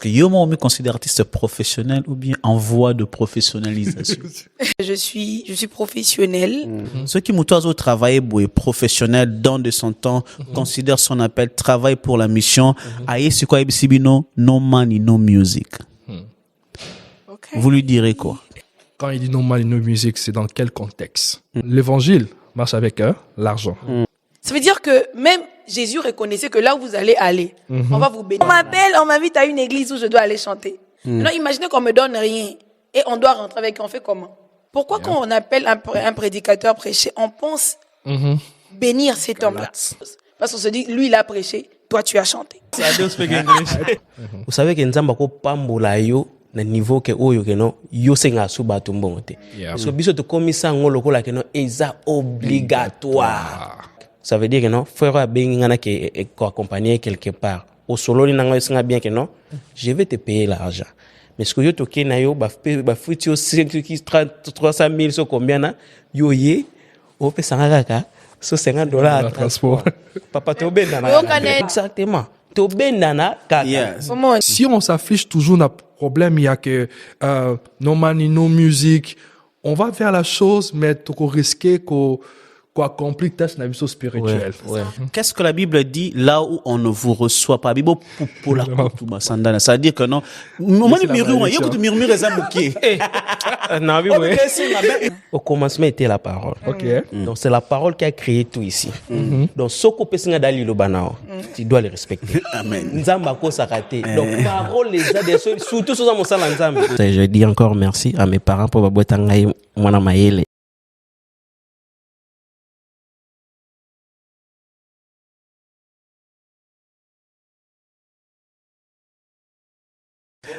Yomo me considère artiste professionnel ou bien en voie de professionnalisation? Je suis professionnel. Ceux qui m'ont travaillé pour professionnel dans de son temps considèrent son appel travail pour la mission. Aïe, c'est quoi Ibisibino? No money, no music. Okay. Vous lui direz quoi? Quand il dit no money, no music, c'est dans quel contexte? L'évangile marche avec l'argent. Ça veut dire que même Jésus reconnaissait que là où vous allez aller, on va vous bénir. On m'appelle, on m'invite à une église où je dois aller chanter. Alors imaginez qu'on me donne rien et on doit rentrer avec, on fait comment? Pourquoi quand on appelle un prédicateur prêcher, on pense bénir cet homme-là? Parce qu'on se dit, lui il a prêché, toi tu as chanté. Vous savez que Nzamba ko pambola yo na niveau ke oyo ke no yo senga suba tumbongo te. Parce que biso to komisa ngolo ko la ke no eza obligatoire. Ça veut dire que non, frère a bien qui accompagner quelque part. Au solo ni nanga singa bien que non, je vais te payer l'argent. Mais ce que yo toke na yo ba futi au 300 000 so combien na yo ye o pe sanga kaka so $50 à transport. Papa to benda na. Exactement. To benda na kaka. Yes. Si on s'affiche toujours dans problème, il y a que no money, no music, on va faire la chose mais tu risquer qu'on accomplit test na vie spirituelle. Ouais. Qu'est-ce que la Bible dit là où on ne vous reçoit pas? Bible pour la sandana. Ça veut dire que non. Moi le murmure, il y a beaucoup de murmures les amouqués. Non, oui, oui. Au commencement était la parole. Donc c'est la parole qui a créé tout ici. Donc soko pesinga dali lo banao, tu dois le respecter. Amen. Nzamba ko sakate. Donc parole les a des surtout sur mon sala nzamba. Je dis encore merci à mes parents pour babota ngai mwana mayele.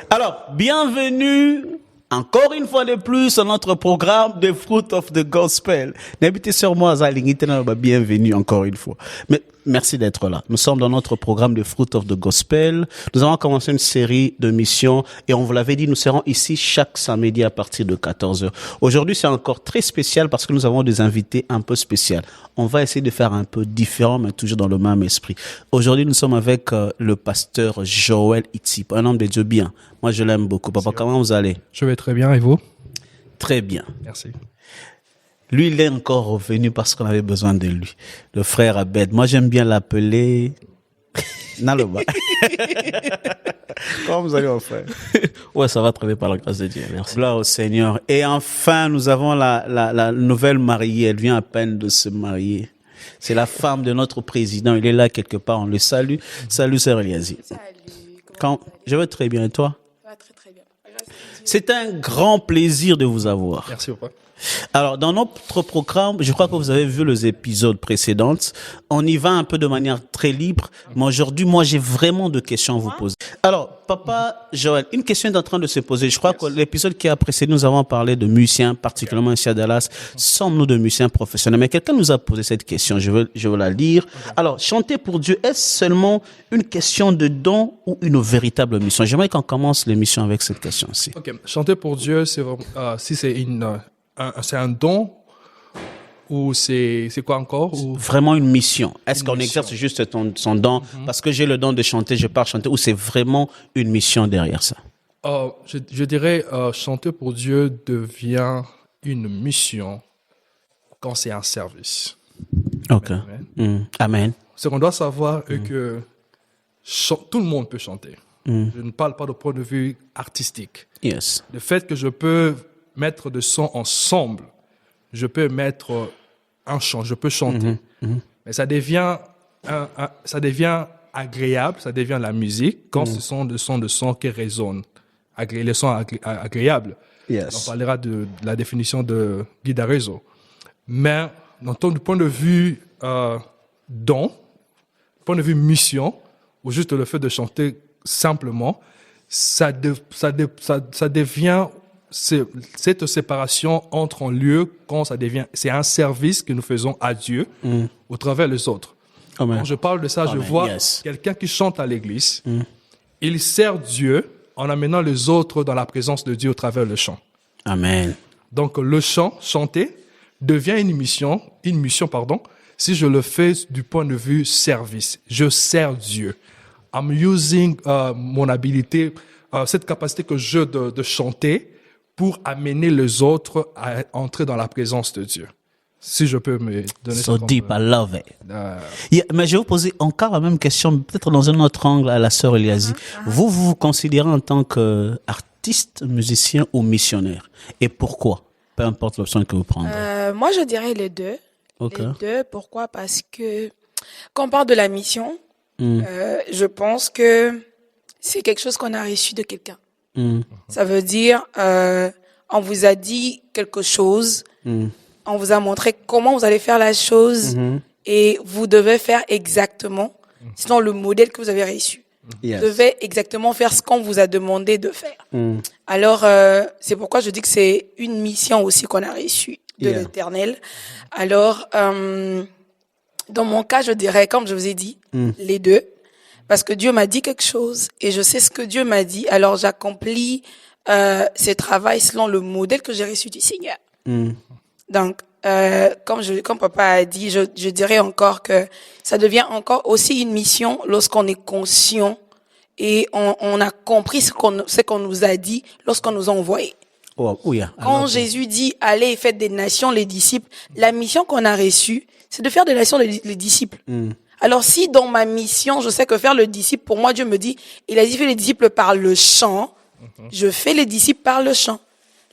Alors, bienvenue encore une fois de plus sur notre programme The Fruit of the Gospel. N'habitez sur moi, bienvenue encore une fois. Mais merci d'être là. Nous sommes dans notre programme The Fruit of the Gospel. Nous avons commencé une série de missions et on vous l'avait dit, nous serons ici chaque samedi à partir de 14h. Aujourd'hui, c'est encore très spécial parce que nous avons des invités un peu spéciaux. On va essayer de faire un peu différent, mais toujours dans le même esprit. Aujourd'hui, nous sommes avec le pasteur Joël Itip, un homme de Dieu bien. Moi, je l'aime beaucoup. Papa, comment vous allez? Je vais très bien, et vous? Très bien. Merci. Lui, il est encore revenu parce qu'on avait besoin de lui. Le frère Abed. Moi, j'aime bien l'appeler Naloba. Comment vous allez, mon frère? Ouais, ça va très bien par la grâce de Dieu. Merci. Gloire au Seigneur. Et enfin, nous avons la nouvelle mariée. Elle vient à peine de se marier. C'est la femme de notre président. Il est là quelque part. On le salue. Salut, Sœur Eliazi. Salut. Je vais très bien. Et toi? Ça va très bien. C'est un grand plaisir de vous avoir. Merci, papa. Alors, dans notre programme, je crois que vous avez vu les épisodes précédents. On y va un peu de manière très libre. Mais aujourd'hui, moi, j'ai vraiment de questions à vous poser. Alors, Papa Joël, une question est en train de se poser. Je crois que l'épisode qui a précédé, nous avons parlé de musiciens, particulièrement ici à Dallas. Sommes-nous de musiciens professionnels? Mais quelqu'un nous a posé cette question. Je veux la lire. Alors, chanter pour Dieu, est-ce seulement une question de don ou une véritable mission? J'aimerais qu'on commence l'émission avec cette question-ci. Ok, chanter pour Dieu, c'est vraiment, si c'est c'est un don ou c'est quoi encore ou... Vraiment une mission. Est-ce qu'on exerce juste son don parce que j'ai le don de chanter, je pars chanter, ou c'est vraiment une mission derrière ça? Je dirais chanter pour Dieu devient une mission quand c'est un service. Ok. Amen. Amen. Ce qu'on doit savoir est que tout le monde peut chanter. Je ne parle pas de point de vue artistique. Yes. Le fait que je peux mettre des sons ensemble, je peux mettre un chant, je peux chanter. Mais ça devient agréable, ça devient la musique quand ce sont des sons qui résonnent, les sons agréables. Yes. On parlera de la définition de Guy d'Arezzo. Mais du point de vue don, du point de vue mission, ou juste le fait de chanter simplement, ça devient cette séparation entre en lieu quand c'est un service que nous faisons à Dieu au travers des autres. Amen. Quand je parle de ça, je vois quelqu'un qui chante à l'église, il sert Dieu en amenant les autres dans la présence de Dieu au travers le chant. Amen. Donc le chant, chanter, devient une mission, si je le fais du point de vue service. Je sers Dieu I'm using mon habilité, cette capacité que j'ai de chanter pour amener les autres à entrer dans la présence de Dieu. Si je peux me donner So ça deep, I love it. Euh, Yeah, mais je vais vous poser encore la même question, peut-être dans un autre angle à la sœur Eliazi. Vous vous considérez en tant qu'artiste, musicien ou missionnaire? Et pourquoi? Peu importe l'option que vous prendrez. Moi, je dirais les deux. Ok. Les deux. Pourquoi? Parce que quand on parle de la mission, je pense que c'est quelque chose qu'on a reçu de quelqu'un. Ça veut dire, on vous a dit quelque chose, on vous a montré comment vous allez faire la chose et vous devez faire exactement, sinon le modèle que vous avez reçu. Yes. Vous devez exactement faire ce qu'on vous a demandé de faire. Alors, c'est pourquoi je dis que c'est une mission aussi qu'on a reçue de Yeah. l'Éternel. Alors, dans mon cas, je dirais, comme je vous ai dit, les deux. Parce que Dieu m'a dit quelque chose et je sais ce que Dieu m'a dit. Alors, j'accomplis ce travail selon le modèle que j'ai reçu du Seigneur. Donc, comme papa a dit, je dirais encore que ça devient encore aussi une mission lorsqu'on est conscient et on a compris ce qu'on nous a dit lorsqu'on nous a envoyés. Oh, yeah. Quand Jésus dit « Allez et faites des nations les disciples », la mission qu'on a reçue, c'est de faire des nations les disciples. Alors si dans ma mission, je sais que faire le disciple, pour moi, Dieu me dit « Il a dit fait les disciples par le chant », je fais les disciples par le chant.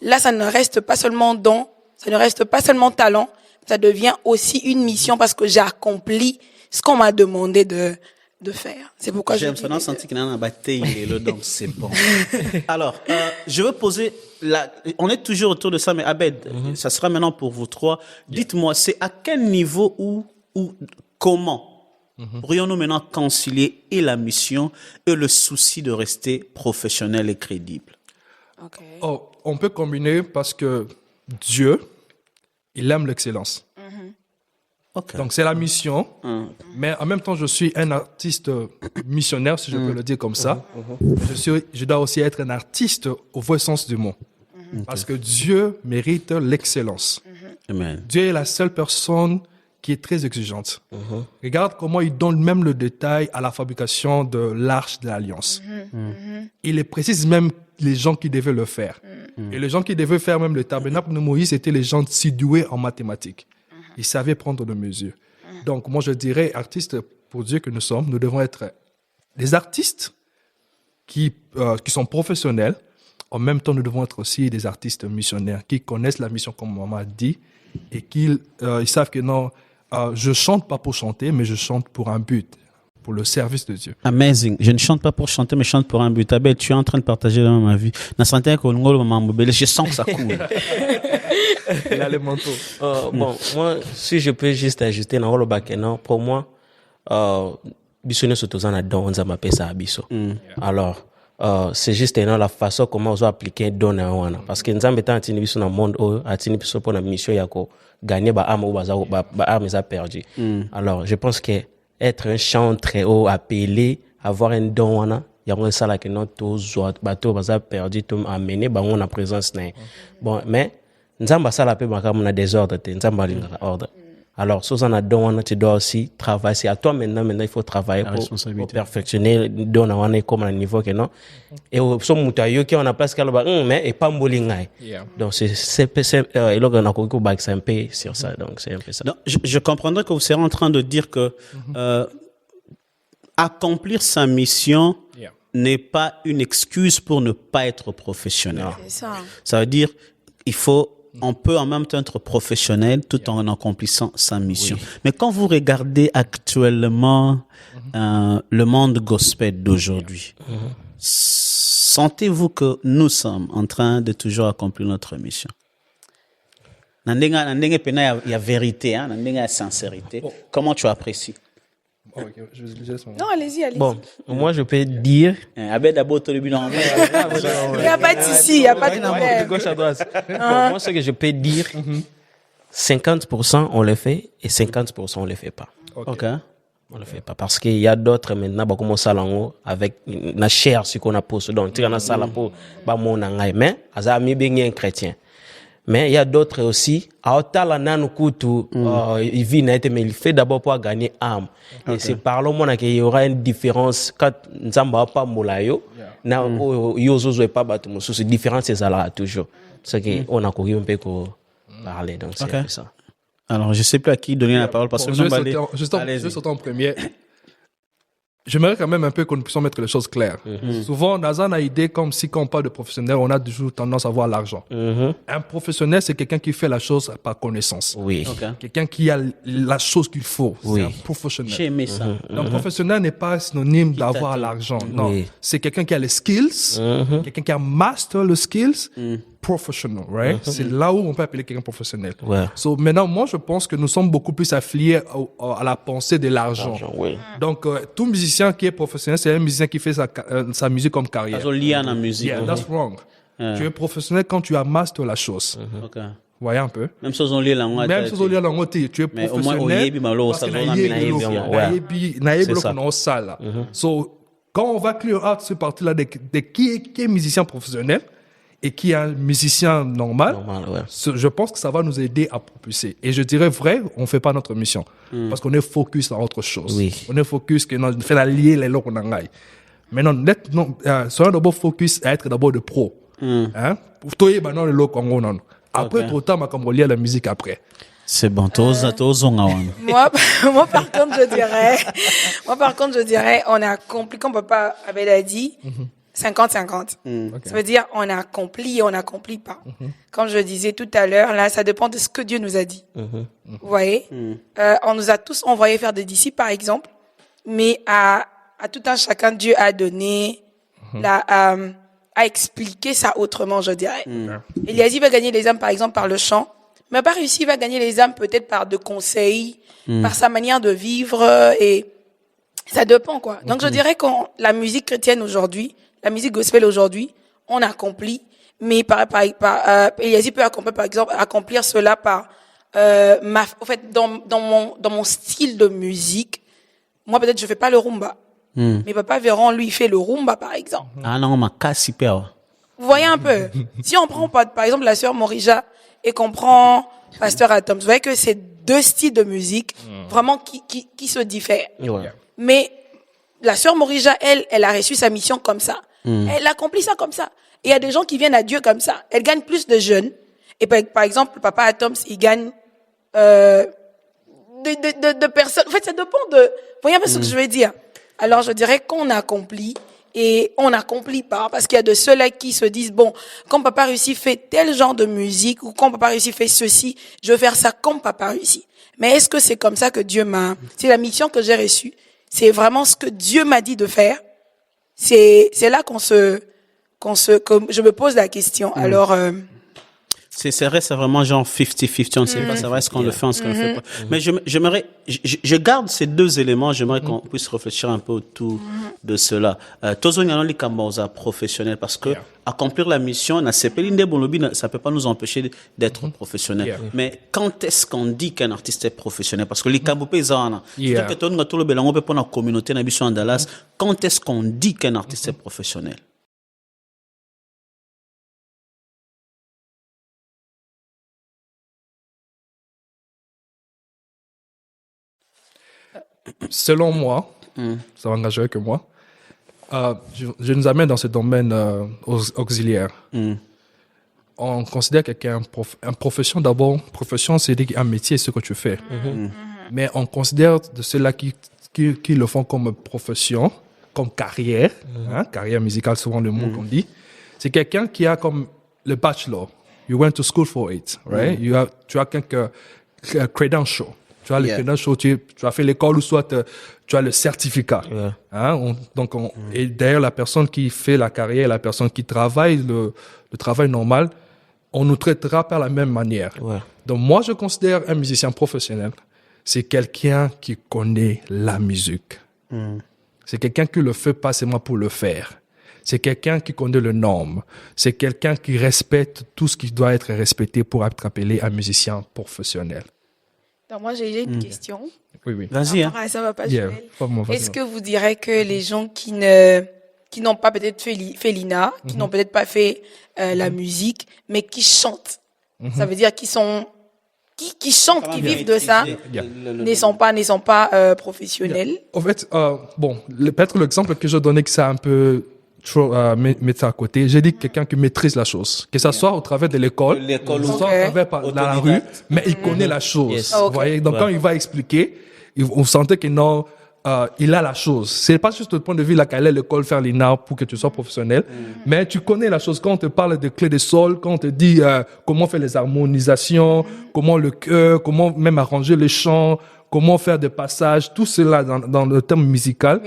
Là, ça ne reste pas seulement don, ça ne reste pas seulement talent, ça devient aussi une mission parce que j'ai accompli ce qu'on m'a demandé de faire. C'est pourquoi J'aime ça, senti qu'il y a un bataille, donc c'est bon. Alors, je veux poser on est toujours autour de ça, mais Abed, ça sera maintenant pour vous trois. Dites-moi, c'est à quel niveau ou comment pourrions-nous maintenant concilier et la mission et le souci de rester professionnel et crédible? Okay. Oh, on peut combiner parce que Dieu, il aime l'excellence. Okay. Donc, c'est la mission, mais en même temps, je suis un artiste missionnaire, si je peux le dire comme ça. Je dois aussi être un artiste au vrai sens du mot. Parce que Dieu mérite l'excellence. Amen. Dieu est la seule personne qui est très exigeante. Regarde comment il donne même le détail à la fabrication de l'arche de l'Alliance. Il les précise même les gens qui devaient le faire. Et les gens qui devaient faire même le tabernacle de Moïse étaient les gens si doués en mathématiques. Ils savaient prendre des mesures. Donc, moi, je dirais, artistes, pour Dieu que nous sommes, nous devons être des artistes qui sont professionnels. En même temps, nous devons être aussi des artistes missionnaires qui connaissent la mission, comme maman a dit, et qu'ils ils savent que non, je chante pas pour chanter, mais je chante pour un but, pour le service de Dieu. Amazing. Je ne chante pas pour chanter, mais je chante pour un but. Abed, tu es en train de partager dans ma vie. Je sens que ça coule. Il a les manteaux. Bon, moi, si je peux juste ajouter dans le bac, pour moi, bisonné surtout dans la don, on m'appelle ça biso. Alors, c'est juste la façon comment on doit appliquer don à wana. Parce que nous avons été dans le monde où atteindre biso pour la mission yako gagner ba âme ou ba âme ça perdu. Alors, je pense que être un chantre ou appelé, avoir un don wana, il y a un ça là que notre bateau ba perdu, tout amener ba on a présence na. Bon, mais nzamba sala pe baka mona désordre te nzamba linga ordre. Alors sous en don tu dois aussi travailler, c'est à toi maintenant il faut travailler pour perfectionner don na wana comme à niveau que non et so muta yo qui on a place kala mais et pas mbolinga. Donc c'est et là on a ko back c'est un peu sur ça, donc c'est un peu ça. Donc, je comprendrais que vous serez en train de dire que accomplir sa mission n'est pas une excuse pour ne pas être professionnel. C'est ça. Ça veut dire on peut en même temps être professionnel tout en accomplissant sa mission. Mais quand vous regardez actuellement le monde gospel d'aujourd'hui, sentez-vous que nous sommes en train de toujours accomplir notre mission? Il y a vérité, il y a sincérité. Comment tu apprécies? Non, allez-y. Bon, moi je peux dire. Abed a beau tout le but en Il n'y a pas de souci, il n'y a pas de problème. Gauche à droite. Bon, moi ce que je peux dire, 50% on le fait et 50% on le fait pas. Ok. On le fait pas parce qu'il y a d'autres maintenant bah comme ça là avec la chair ce qu'on a posé donc tu as ça là pour bah mon ngai mais azami bien un chrétien. Mais il y a d'autres aussi. À Otala Nanu Kutu, il vit net, mais il fait d'abord pour gagner âme. Et c'est par là qu'il y aura une différence quand Nzamba pas Moulayo, na Yozo et pas Batumo. C'est différent, c'est ça là toujours. C'est qu'on a couru un peu pour parler. Donc c'est ça. Alors, je sais plus à qui donner la parole parce que je saute en premier. J'aimerais quand même un peu que nous puissions mettre les choses claires. Souvent, Nazan a idée comme si quand on parle de professionnel, on a toujours tendance à voir l'argent. Un professionnel, c'est quelqu'un qui fait la chose par connaissance. Oui. Quelqu'un qui a la chose qu'il faut. C'est un professionnel. J'ai aimé ça. Un professionnel n'est pas synonyme d'avoir l'argent. Non. Oui. C'est quelqu'un qui a les skills, quelqu'un qui a master le skills, professional, right? C'est là où on peut appeler quelqu'un professionnel. Ouais. So, maintenant, moi, je pense que nous sommes beaucoup plus affiliés à la pensée de l'argent. Oui. Donc, tout musicien qui est professionnel, c'est un musicien qui fait sa musique comme carrière. Ils ont lié à la musique. Yeah, that's wrong. Tu es professionnel quand tu as master la chose. Ok. Voyez un peu. Même si ils ont lié la Même si on lit la moitié, tu es mais au moins, professionnel. Oyebi, malo, parce ça que doit naïe, amener bloc, bien, naïe, C'est bloc, ça. on a ça, là. So, quand on va clear out cette partie-là de qui est musicien professionnel et qui est un musicien normal, je pense que ça va nous aider à propulser. Et je dirais vrai, on fait pas notre mission. Parce qu'on est focus sur autre chose. Oui. On est focus que on fait la lier les lots qu'on a. Maintenant, soyons d'abord focus à être d'abord de pro. Hein? Pour toi, maintenant, le lot qu'on a. Après, trop tard, on va lire la musique après. C'est bon. Tous ont Moi, par contre, je dirais, on a accompli, comme papa avait dit, 50-50. Ça veut dire, on a accompli et on n'accomplit pas. Comme je disais tout à l'heure, là, ça dépend de ce que Dieu nous a dit. Vous voyez? On nous a tous envoyés faire des disciples, par exemple, mais à tout un chacun, Dieu a donné a expliqué ça autrement, je dirais. Eliasie va gagner les âmes, par exemple, par le chant, mais pas réussi, il va gagner les âmes peut-être par de conseils, par sa manière de vivre, et ça dépend, quoi. Donc, je dirais que la musique chrétienne aujourd'hui, la musique gospel aujourd'hui, on accomplit, mais Eliasie peut accomplir, par exemple, accomplir cela par, en fait, dans mon style de musique, moi, peut-être, je fais pas le rumba. Mais papa Véron, lui, il fait le rumba, par exemple. Ah non, ma casse hyper. Vous voyez un peu. Si on prend, par exemple, la sœur Morija et qu'on prend Pasteur Atoms, vous voyez que c'est deux styles de musique vraiment qui se diffèrent. Ouais. Mais la sœur Morija, elle a reçu sa mission comme ça. Elle accomplit ça comme ça. Et il y a des gens qui viennent à Dieu comme ça. Elle gagne plus de jeunes. Et par exemple, papa Atoms, il gagne de personnes. En fait, ça dépend de... Vous voyez un peu ce que je veux dire? Alors, je dirais qu'on accomplit et on n'accomplit pas parce qu'il y a de ceux-là qui se disent, bon, quand papa réussi fait tel genre de musique ou quand papa réussi fait ceci, je veux faire ça comme papa réussi. Mais est-ce que c'est comme ça que Dieu m'a... C'est la mission que j'ai reçue. C'est vraiment ce que Dieu m'a dit de faire. C'est là que je me pose la question. Alors... C'est vrai, c'est vraiment genre 50-50, on ne sait pas, c'est vrai ce qu'on le fait, ce qu'on le fait pas. Mais je garde ces deux éléments, j'aimerais qu'on puisse réfléchir un peu autour de cela. Tozo nyano li kamboza professionnel parce que accomplir la mission, na sepelinde bonlobi, ça peut pas nous empêcher d'être professionnel. Mais quand est-ce qu'on dit qu'un artiste est professionnel? Parce que les kambope zana, surtout que ton tout le belango peut pour la communauté na biso en Dallas, quand est-ce qu'on dit qu'un artiste est professionnel? Selon moi, ça va engager que moi, je nous amène dans ce domaine auxiliaire. On considère quelqu'un une profession d'abord. Profession, c'est un métier, ce que tu fais. Mais on considère de ceux-là qui le font comme profession, comme carrière, carrière musicale, souvent le mot qu'on dit. C'est quelqu'un qui a comme le bachelor. You went to school for it, right? Tu as quelques credentials. Tu as les credentials, tu as fait l'école ou soit tu as le certificat. Et d'ailleurs, la personne qui fait la carrière, la personne qui travaille le travail normal, on nous traitera par la même manière. Donc moi, je considère un musicien professionnel, c'est quelqu'un qui connaît la musique. C'est quelqu'un qui le fait pas seulement pour le faire. C'est quelqu'un qui connaît le norme. C'est quelqu'un qui respecte tout ce qui doit être respecté pour être appelé un musicien professionnel. Donc moi, j'ai une question. Oui. Vas-y. Ça va pas, Yeah. Est-ce que vous direz que les gens qui n'ont pas peut-être fait l'INA, qui n'ont peut-être pas fait la musique, mais qui chantent, ça veut dire qui chantent, qui vivent de ça, ne sont pas professionnels. En fait, peut-être l'exemple que je donnais que c'est un peu trop mettre ça à côté. J'ai dit quelqu'un qui maîtrise la chose, que ça soit au travers de l'école, que ça soit au travers dans la rue, mais il connaît la chose. Yes. Vous voyez, donc quand il va expliquer, on sentait que non, il a la chose. C'est pas juste le point de vue là qu'aller à l'école faire l'INA pour que tu sois professionnel, mais tu connais la chose. Quand on te parle de clés de sol, quand on te dit comment faire les harmonisations, comment le chœur, comment même arranger les chants, comment faire des passages, tout cela dans le terme musical,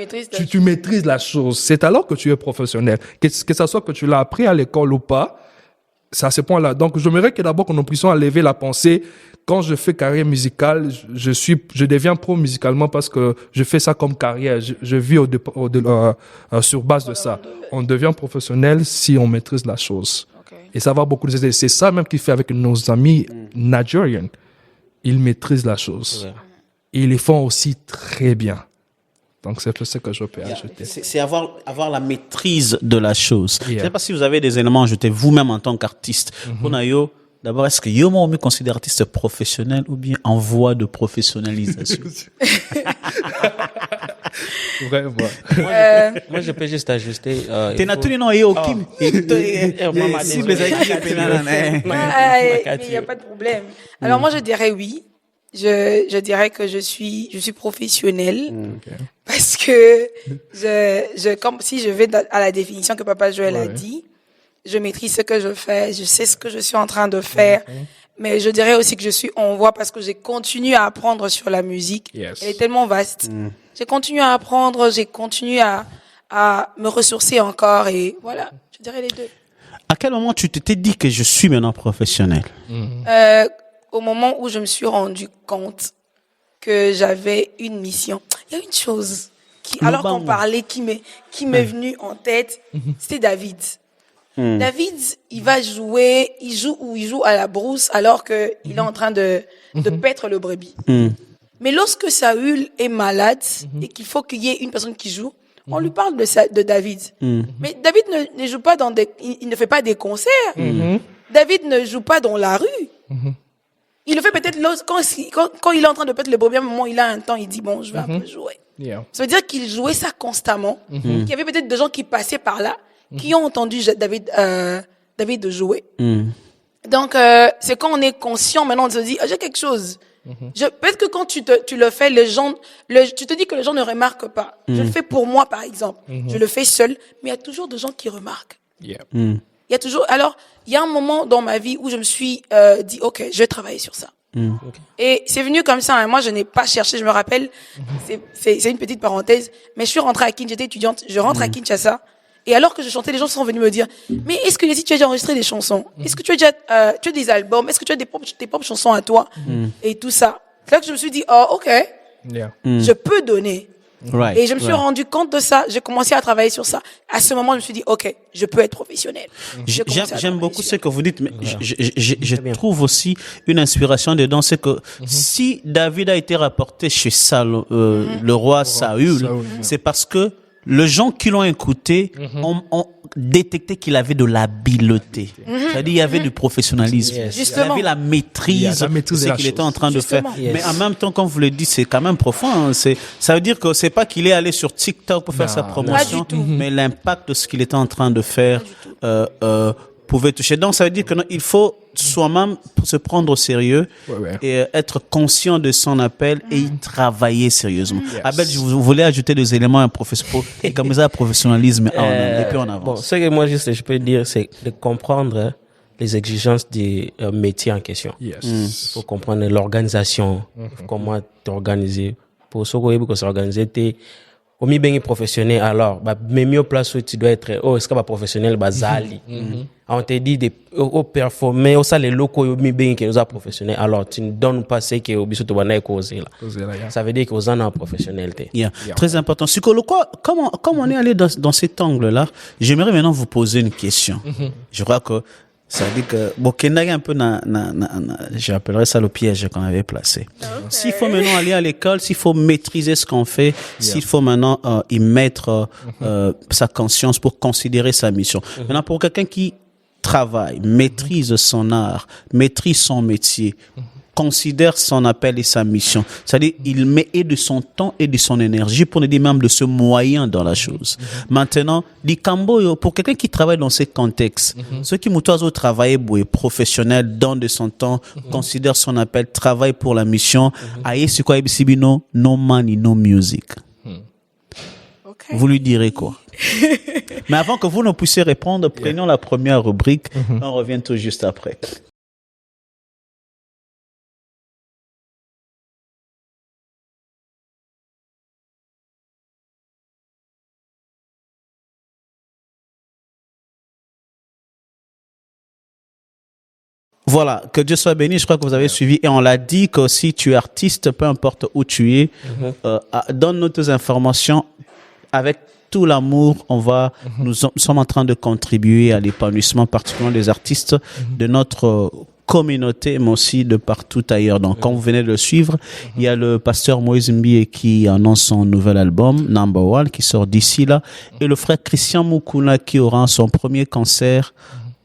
tu maîtrises la chose. C'est alors que tu es professionnel. Que ça soit que tu l'as appris à l'école ou pas, c'est à ce point-là. Donc, j'aimerais que d'abord que nous puissions lever la pensée. Quand je fais carrière musicale, je deviens pro musicalement parce que je fais ça comme carrière. Je vis sur base de ça. On devient professionnel si on maîtrise la chose. Et ça va beaucoup nous aider. C'est ça même qu'il fait avec nos amis nigérians. Ils maîtrisent la chose. Et ils les font aussi très bien. Donc, c'est ce que je peux ajouter. C'est avoir la maîtrise de la chose. Je ne sais pas si vous avez des éléments à ajouter vous-même en tant qu'artiste. D'abord, est-ce que Yomo me considère artiste professionnel ou bien en voie de professionnalisation? Vraiment. Moi, je peux juste ajuster. T'es naturel, non, et aucun. Mais il n'y a pas de problème. Alors, moi, je dirais oui. Je dirais que je suis professionnelle parce que comme si je vais à la définition que Papa Joël a dit, je maîtrise ce que je fais, je sais ce que je suis en train de faire, mais je dirais aussi que je suis en voie parce que j'ai continué à apprendre sur la musique. Yes. Elle est tellement vaste. J'ai continué à apprendre, j'ai continué à me ressourcer encore et voilà, je dirais les deux. À quel moment tu t'es dit que je suis maintenant professionnel? Au moment où je me suis rendu compte que j'avais une mission. Il y a une chose alors qu'on parlait, qui m'est venue en tête, c'était David. David, il joue à la brousse alors qu'il est en train de paître le brebis. Mais lorsque Saül est malade et qu'il faut qu'il y ait une personne qui joue, on lui parle de David. Mais David ne joue pas il ne fait pas des concerts. David ne joue pas dans la rue. Il le fait peut-être quand il est en train de paître le brebis, à un moment, il a un temps, il dit, bon, je vais un peu jouer. Ça veut dire qu'il jouait ça constamment. Il y avait peut-être des gens qui passaient par là, qui ont entendu David jouer. Donc, c'est quand on est conscient, maintenant, on se dit, j'ai quelque chose. Peut-être que quand tu le fais, tu te dis que les gens ne remarquent pas. Je le fais pour moi, par exemple. Je le fais seul, mais il y a toujours des gens qui remarquent. Il y a toujours, alors, il y a un moment dans ma vie où je me suis dit, ok, je vais travailler sur ça. Et c'est venu comme ça, hein. Moi, je n'ai pas cherché, je me rappelle, c'est une petite parenthèse, mais je suis rentrée à Kinshasa, j'étais étudiante, je rentre à Kinshasa, et alors que je chantais, les gens sont venus me dire, mais est-ce que tu as déjà enregistré des chansons? Est-ce que tu as des albums? Est-ce que tu as tes propres chansons à toi? Et tout ça. C'est là que je me suis dit, oh, ok, je peux donner. Et je me suis rendu compte de ça, j'ai commencé à travailler sur ça. À ce moment, je me suis dit, ok, je peux être professionnel. J'aime beaucoup ce que vous dites, mais je trouve aussi une inspiration dedans, c'est que si David a été rapporté chez Saül, le roi Saül, c'est parce que les gens qui l'ont écouté ont détecté qu'il avait de l'habileté. C'est-à-dire, il y avait du professionnalisme. Il avait la maîtrise de ce qu'il était en train de faire. Mais en même temps, comme vous le dites, c'est quand même profond. Hein. Ça veut dire que c'est pas qu'il est allé sur TikTok pour faire sa promotion, mais l'impact de ce qu'il était en train de faire pouvait toucher. Donc, ça veut dire qu'il faut soi-même se prendre au sérieux et être conscient de son appel et y travailler sérieusement. Abel, je voulais ajouter des éléments à et comme ça, professionnalisme et puis on avance. Bon, ce que moi, je peux dire, c'est de comprendre les exigences du métier en question. Il faut comprendre l'organisation, comment t'organiser. Pour ceux qui s'organiser, au mieux bien professionnel, alors, même mieux place où tu dois être, est-ce que professionnel, zali. On te dit au performer, au ça les locaux, au mieux bien qui nous a professionnel, alors tu ne donnes pas ce que au biso te va causer là. Ça veut dire qu'aux en a professionnalité. Très important. Psychologue, comment on est allé dans cet angle-là? J'aimerais maintenant vous poser une question. Je crois que ça veut dire que Kendaga un peu j'appellerais ça le piège qu'on avait placé. S'il faut maintenant aller à l'école, s'il faut maîtriser ce qu'on fait, s'il faut maintenant y mettre sa conscience pour considérer sa mission. Maintenant, pour quelqu'un qui travaille, maîtrise son art, maîtrise son métier, considère son appel et sa mission. C'est-à-dire, il met et de son temps et de son énergie pour nous dire même de ce moyen dans la chose. Maintenant, pour quelqu'un qui travaille dans ces contextes, ceux qui m'ont travaillé professionnel, donne de son temps, considère son appel, travaille pour la mission, aïe, c'est quoi, no money, no music. Okay. Vous lui direz quoi? Mais avant que vous ne puissiez répondre, prenons la première rubrique. On revient tout juste après. Voilà, que Dieu soit béni. Je crois que vous avez suivi et on l'a dit que si tu es artiste, peu importe où tu es, donne-nous tes informations avec tout l'amour. Nous sommes en train de contribuer à l'épanouissement particulièrement des artistes de notre communauté, mais aussi de partout ailleurs. Donc, quand vous venez de le suivre, il y a le pasteur Moïse Mbie qui annonce son nouvel album, Number One, qui sort d'ici là, et le frère Christian Mukuna qui aura son premier concert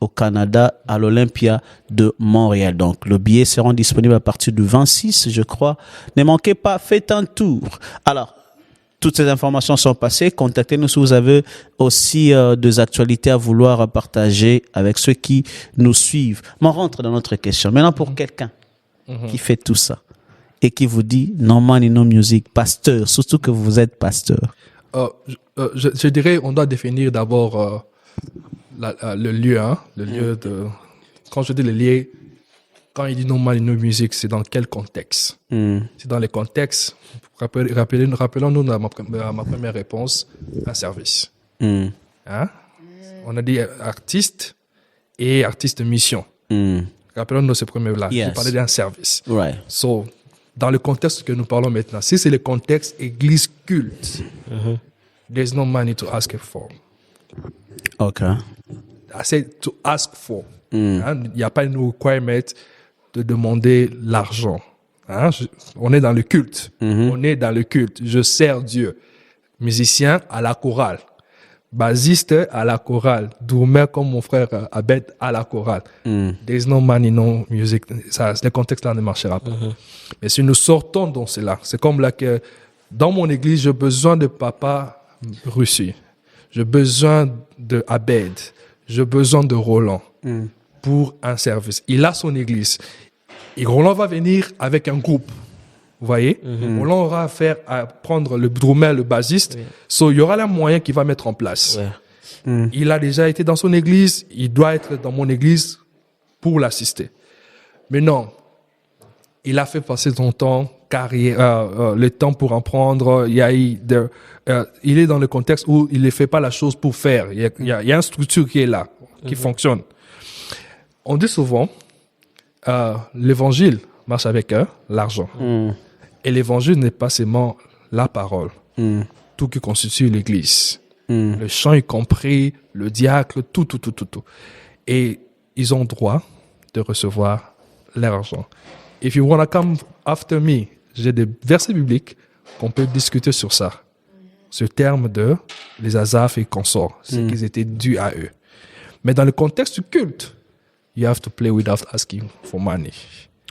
au Canada, à l'Olympia de Montréal. Donc, le billet sera disponible à partir du 26, je crois. Ne manquez pas, faites un tour. Alors, toutes ces informations sont passées. Contactez-nous si vous avez aussi des actualités à vouloir partager avec ceux qui nous suivent. Mais on rentre dans notre question. Maintenant, pour quelqu'un qui fait tout ça et qui vous dit no money, no music, pasteur, surtout que vous êtes pasteur. Je dirais, on doit définir d'abord le lieu, le lieu de. Quand je dis le lieu, quand il dit no money, no music, c'est dans quel contexte? C'est dans les contextes. Rappelons-nous à ma première réponse, un service. On a dit artiste et artiste mission. Rappelons-nous ce premier-là. Yes. Je parlais d'un service. Right. So, dans le contexte que nous parlons maintenant, si c'est le contexte église culte, there's no money to ask for. Okay. I say to ask for. Il n'y a pas une requirement de demander l'argent. On est dans le culte. On est dans le culte. Je sers Dieu. Musicien à la chorale. Bassiste à la chorale. Drummer comme mon frère Abed à la chorale. There's no money, no music. Ça, le contexte-là ne marchera pas. Mais si nous sortons dans cela, c'est comme là que dans mon église, j'ai besoin de papa Russie. J'ai besoin de Abed. J'ai besoin de Roland pour un service. Il a son église. Et Roland va venir avec un groupe. Vous voyez? Roland aura affaire à prendre le drummer, le bassiste. So, il y aura les moyens qu'il va mettre en place. Il a déjà été dans son église. Il doit être dans mon église pour l'assister. Mais non. Il a fait passer son temps, carrière, le temps pour en prendre. Il est dans le contexte où il ne fait pas la chose pour faire. Il y a une structure qui est là, qui fonctionne. On dit souvent, l'évangile marche avec l'argent. Et l'évangile n'est pas seulement la parole, tout qui constitue l'église. Le chant y compris, le diacre, tout. Et ils ont droit de recevoir l'argent. If you want to come after me, j'ai des versets bibliques qu'on peut discuter sur ça. Ce terme de les Asaph et consorts, ce qu'ils étaient dus à eux. Mais dans le contexte du culte, you have to play without asking for money.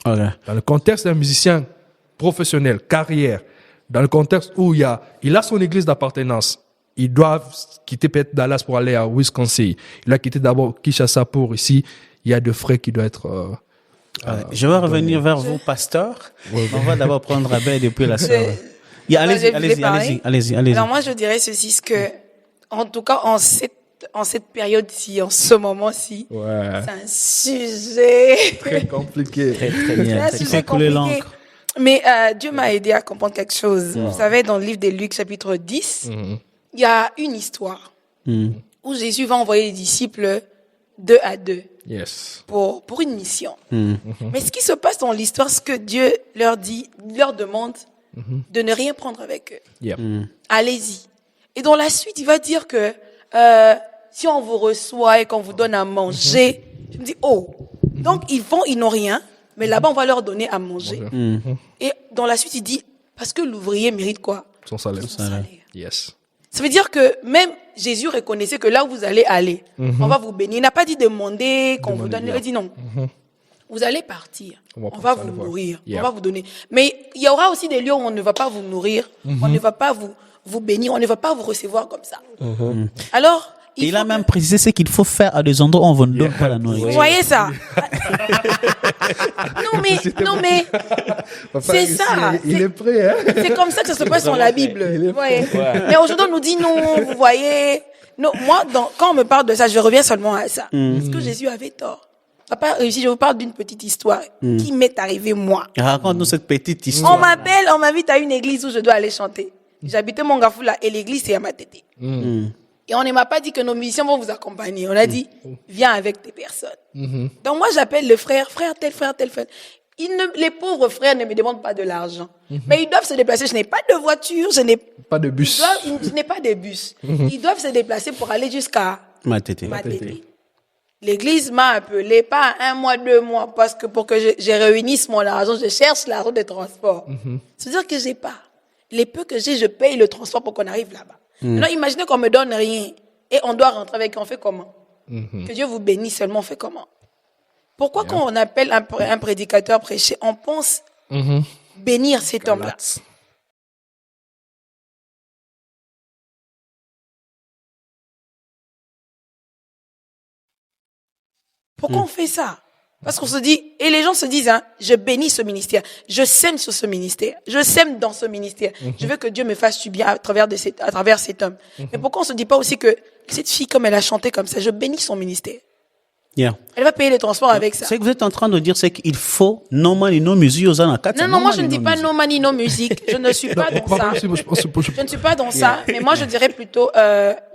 Okay. Dans le contexte d'un musicien professionnel, carrière, dans le contexte où il a son église d'appartenance, il doit quitter peut-être Dallas pour aller à Wisconsin. Il a quitté d'abord Kinshasa pour ici. Il y a des frais qui doivent être... je vais revenir vers vous, pasteur. On va d'abord prendre Abed et puis la sœur. Allez-y. Alors moi, je dirais ceci, que, en tout cas, en cette période-ci, en ce moment-ci, c'est un sujet très compliqué. Très bien. C'est un sujet compliqué. Mais Dieu m'a aidé à comprendre quelque chose. Vous savez, dans le livre de Luc, chapitre 10, il y a une histoire où Jésus va envoyer les disciples 2 à 2 pour une mission. Mais ce qui se passe dans l'histoire, c'est que Dieu leur demande de ne rien prendre avec eux. Allez-y. Et dans la suite, il va dire que si on vous reçoit et qu'on vous donne à manger, je me dis, donc ils n'ont rien, mais là-bas, on va leur donner à manger. Et dans la suite, il dit, parce que l'ouvrier mérite quoi? Son salaire. Yes. Ça veut dire que même Jésus reconnaissait que là où vous allez aller, on va vous bénir. Il n'a pas dit demander qu'on vous donne. Il a dit non. Vous allez partir. On va vous nourrir. On va vous donner. Mais il y aura aussi des lieux où on ne va pas vous nourrir. On ne va pas vous bénir. On ne va pas vous recevoir comme ça. Alors, il a même précisé ce qu'il faut faire à des endroits où on ne vous donne pas la nourriture. vous voyez ça? Non mais, c'est ça. Il est prêt, hein? C'est comme ça que ça se passe dans la Bible. Vous voyez? Mais aujourd'hui, on nous dit non, vous voyez. Non, moi, quand on me parle de ça, je reviens seulement à ça. Parce que Jésus avait tort. Papa, si je vous parle d'une petite histoire qui m'est arrivée moi. Raconte-nous cette petite histoire. On m'invite à une église où je dois aller chanter. J'habitais Mongafoula et l'église c'est à Matete. Et on ne m'a pas dit que nos musiciens vont vous accompagner. On a dit, viens avec tes personnes. Donc moi, j'appelle le frère tel. Les pauvres frères ne me demandent pas de l'argent. Mais ils doivent se déplacer. Je n'ai pas de voiture, je n'ai pas de bus. Je n'ai pas de bus. Ils doivent se déplacer pour aller jusqu'à Matete. L'église m'a appelé, pas 1 mois, 2 mois, parce que pour que je réunisse mon argent, je cherche l'argent de transport. C'est-à-dire que j'ai pas. Les peu que j'ai, je paye le transport pour qu'on arrive là-bas. Maintenant, imaginez qu'on me donne rien et on doit rentrer avec, on fait comment? Que Dieu vous bénisse seulement, on fait comment? Pourquoi quand on appelle un prédicateur prêcher, on pense bénir cet homme-là? Pourquoi on fait ça? Parce qu'on se dit, et les gens se disent, je bénis ce ministère, je sème sur ce ministère, je sème dans ce ministère, je veux que Dieu me fasse du bien à travers cet homme. Mais pourquoi on se dit pas aussi que cette fille, comme elle a chanté comme ça, je bénis son ministère? Elle va payer les transports avec ça. Ce que vous êtes en train de dire, c'est qu'il faut no money, no music aux anakata. Non, moi je ne dis pas no money, no music. Je ne suis pas dans ça. Je ne suis pas dans ça. Mais moi je dirais plutôt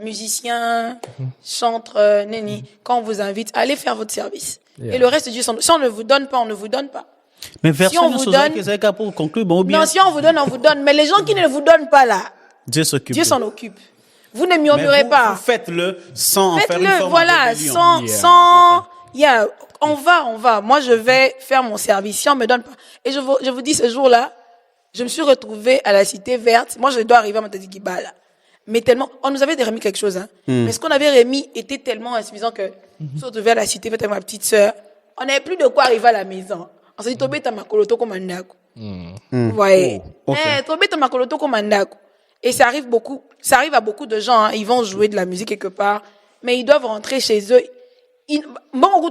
musicien, chanteur, neni. Quand on vous invite, allez faire votre service. Et le reste, Dieu, si on ne vous donne pas, on ne vous donne pas. Mais si on vous donne, pour conclure, bon, bien. Non, si on vous donne, on vous donne. Mais les gens qui ne vous donnent pas là, Dieu s'occupe. Dieu s'en occupe. Vous ne murmurez pas. Vous faites-le sans en faire une forme voilà, de on va. Moi, je vais faire mon service. Si on me donne pas. Et je vous dis, ce jour-là, je me suis retrouvée à la Cité Verte. Moi, je dois arriver à Matadiki-Ba, là. Mais tellement, on nous avait remis quelque chose, Mais ce qu'on avait remis était tellement insuffisant que, on se retrouvait à la Cité Verte avec ma petite sœur. On n'avait plus de quoi arriver à la maison. On s'est dit, Tobé Tamakoloto Komandako. Vous voyez? Tobé Tamakoloto Komandako. Et ça arrive à beaucoup de gens, ils vont jouer de la musique quelque part, mais ils doivent rentrer chez eux. Mais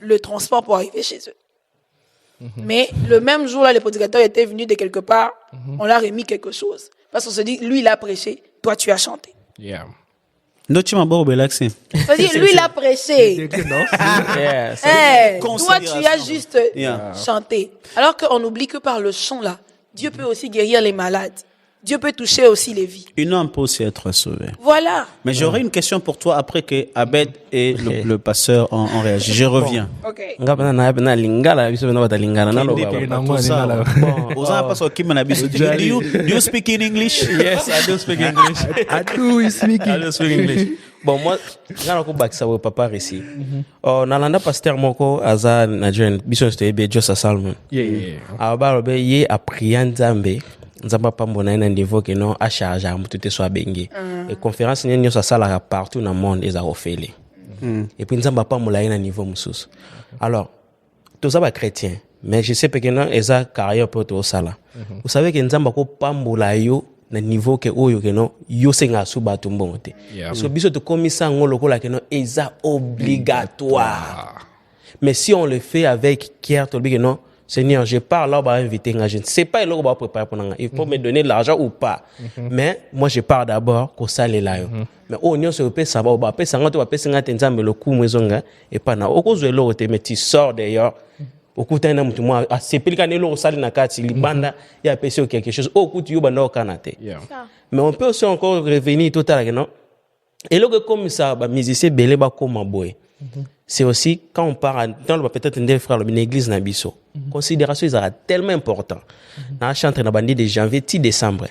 le transport pour arriver chez eux. Mais le même jour-là, les prédicateurs étaient venus de quelque part, on leur a remis quelque chose. Parce qu'on se dit, lui, il a prêché, toi, tu as chanté. C'est-à-dire, lui, il a prêché. Toi, tu as juste chanté. Alors qu'on oublie que par le chant, là, Dieu peut aussi guérir les malades. Dieu peut toucher aussi les vies. Une âme peut aussi être sauvée. Voilà. Mais j'aurais une question pour toi après que Abed et le pasteur ont réagi. Je reviens. Ok. Do you speak in English? Yes, I do speak English. I do speak English. Bon, moi, ngana ko bakisa wo papa ici. Nalanda pasteur moko aza Nigerian biso stebe Josa Salmon. Aba be ye apriya Nzambe. Nzamba pambo na ina niveau que non a charger mutu te so bengi. Et conférence ni nyo sala partout dans le monde eza ofele. Et puis Nzamba pambo la ina niveau mususu. Alors, tous ça ba chrétien, mais je sais que non eza carrière pour tout sala. Vous savez que Nzamba ko pambo la yo na niveau que oyo que non yo senga suba tumbongo te. So biso to komisa ngolo ko la que non eza obligatoire. Mais si on le fait avec cœur, to que non Seigneur, je pars là, on va inviter un agent. C'est pas là qu'on va préparer pour nous. Il faut me donner de l'argent ou pas. Mais moi, je pars d'abord pour ça les là. Mais au niveau sur le ça va, on va payer 50, on va payer 50 ensemble le coup maison et pas na. Au cause de l'autre, mais tu sors d'ailleurs. Au coup t'as un homme, moi, c'est plus qu'un élo salle na carte, il banda, il y a payé quelque chose. Au coup tu y banda au Canada. Mais on peut aussi encore revenir tout à l'heure, non? Et là comme ça, bah musicien belé ba comme boy. C'est aussi quand on part dans le peut-être une frère une église na biso. Considération ça tellement important. Na chanter na bandi de janvier 10 décembre.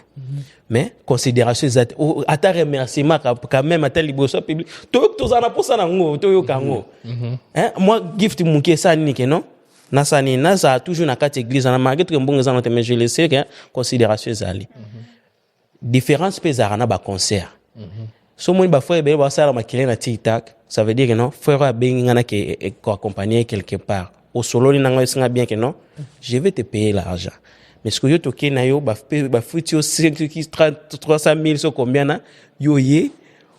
Mais considération ça ata remerciement quand même ata liboso public. To tozana pour ça na ngo to yo kango. Moi gift muke ça ni que non. Na ça ni na ça toujours na carte église na marqué que mbongo ça mais je le sais que considération ça ali. différence peut zarana ba concert so moi ba frère ba sala makile na TikTok ça veut dire que non frère bengi ngana ke ko accompagner quelque part au solo ni nanga singa bien que non je vais te payer l'argent mais ce que yo toke na yo ba futi au 300 000 so combien na yo ye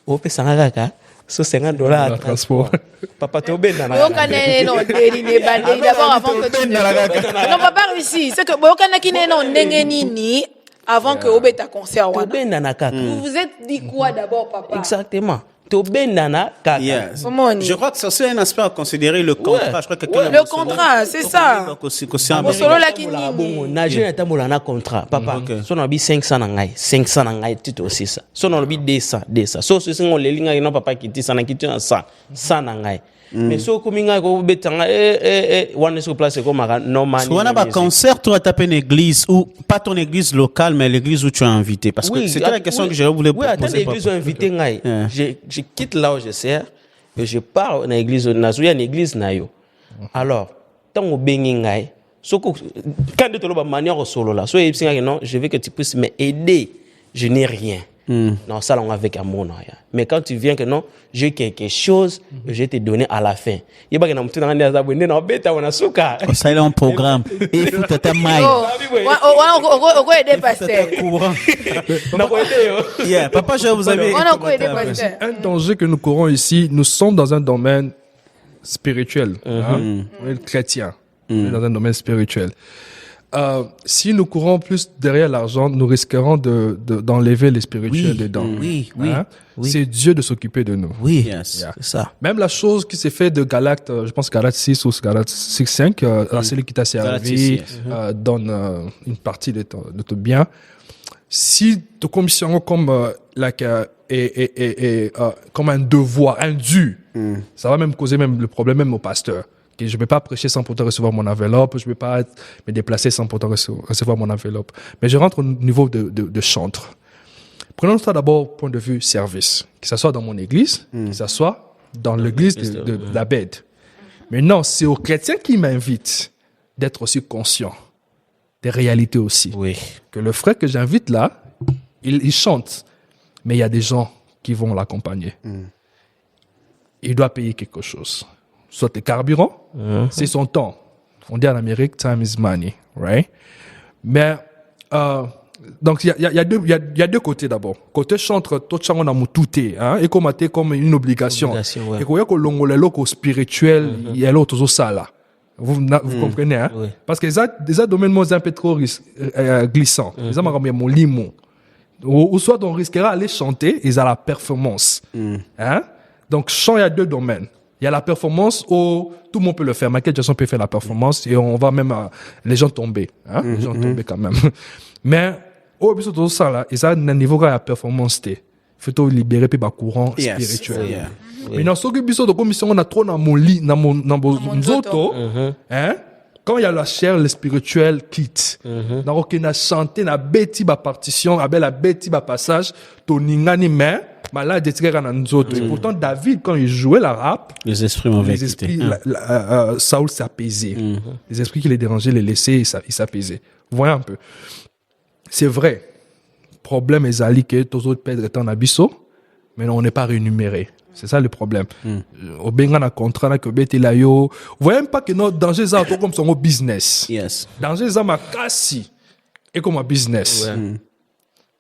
o pe sanga kaka so $50 transport papa to benda na non d'abord avant que tu non papa réussi c'est que bokana kine non ndenge nini avant que obeta concert wana benda na kaka vous vous êtes dit quoi d'abord papa exactement to benda na kaka Je crois que ça c'est un aspect à considérer le contrat. Je crois que le contrat c'est ça solo la kini na jeune tambola na contrat papa so na bi 500 na ngai tito aussi ça so na bi 200 so so singo le linga no papa kiti sana kiti na 100 na ngai mais so kuminga ko betanga one sur place comme no man on a un concert tu as tapé une église ou pas ton église locale mais l'église où tu es invité parce que c'était la question que je voulais poser. Oui, attends l'église où invité ngai je quitte là où je sers et je pars dans l'église na zuya une église na yo alors tango bengi ngai so quand de toloba manière solo là so yebsinga que non je veux que tu puisses m'aider je n'ai rien. Non, ça, on avec amour. Mais quand tu viens que non, j'ai quelque chose, je vais te donner à la fin. Il y a pas que nous sommes en bêta ou en souka. Ça, il est un programme. Il faut que tu maille. On a aidé pasteur. Papa, je vous avais. Un danger que nous courons ici, nous sommes dans un domaine spirituel. On est chrétien. On est dans un domaine spirituel. Si nous courons plus derrière l'argent, nous risquerons d'enlever les spirituels dedans. Oui. C'est Dieu de s'occuper de nous. Oui, c'est ça. Même la chose qui s'est fait de Galacte, je pense Galacte 6 ou Galacte 6.5, celui qui t'a servi donne une partie de ton bien. Si te commissionnons comme comme un devoir, un dû, ça va même causer même le problème même au pasteur. Je ne vais pas prêcher sans pourtant recevoir mon enveloppe, je ne vais pas me déplacer sans pourtant recevoir mon enveloppe. Mais je rentre au niveau de chantre. Prenons ça d'abord point de vue service, que ce soit dans mon église, que ce soit dans l'église de la bête. Mais non, c'est aux chrétiens qui m'invitent d'être aussi conscient des réalités aussi. Oui. Que le frère que j'invite là, il chante, mais il y a des gens qui vont l'accompagner. Il doit payer quelque chose. Soit le carburant, c'est son temps. On dit en Amérique, time is money, right? Mais, donc, il y a deux côtés d'abord. Côté chantre, tout ça, on a moutouté, hein, et comme une obligation. Et quand il y a que l'ongolelo spirituel, il y a l'autre ça là. Vous comprenez, hein? Oui. Parce que des domaines un peu trop glissants. Ils ont mon limon. Ou soit on risquera d'aller chanter, ils ont la performance. Hein? Donc, chant, il y a deux domaines. Il y a la performance où tout le monde peut le faire. Michael Jackson peut faire la performance et on va même les gens tomber. Hein? Les gens tomber quand même. Mais, au bout de tout ça, là, ils ont un niveau de la performance. Il faut libérer le courant spirituel. Yeah. Mais dans ce que de commission, on a trop dans mon lit, dans mon zoto. Hein? Quand il y a la chair, le spirituel quitte. Donc, on a chanté, on a bêti ma partition, on a bêti ma passage, ton ingani mais, là, et pourtant, David, quand il jouait la rap, les esprits m'avaient les esprits, Saoul s'apaisait. Les esprits qui les dérangeaient, les laissaient, ils s'apaisaient. Vous voyez un peu. C'est vrai. Problème est Ali que tous les autres pèdres étaient en abysso, mais non, on n'est pas rémunéré. C'est ça le problème. Au Bengana contrat, que bête là yo. Vous voyez même pas que notre danger, ça, comme son business. Yes. Danger, ça, ma casse, et comme un business.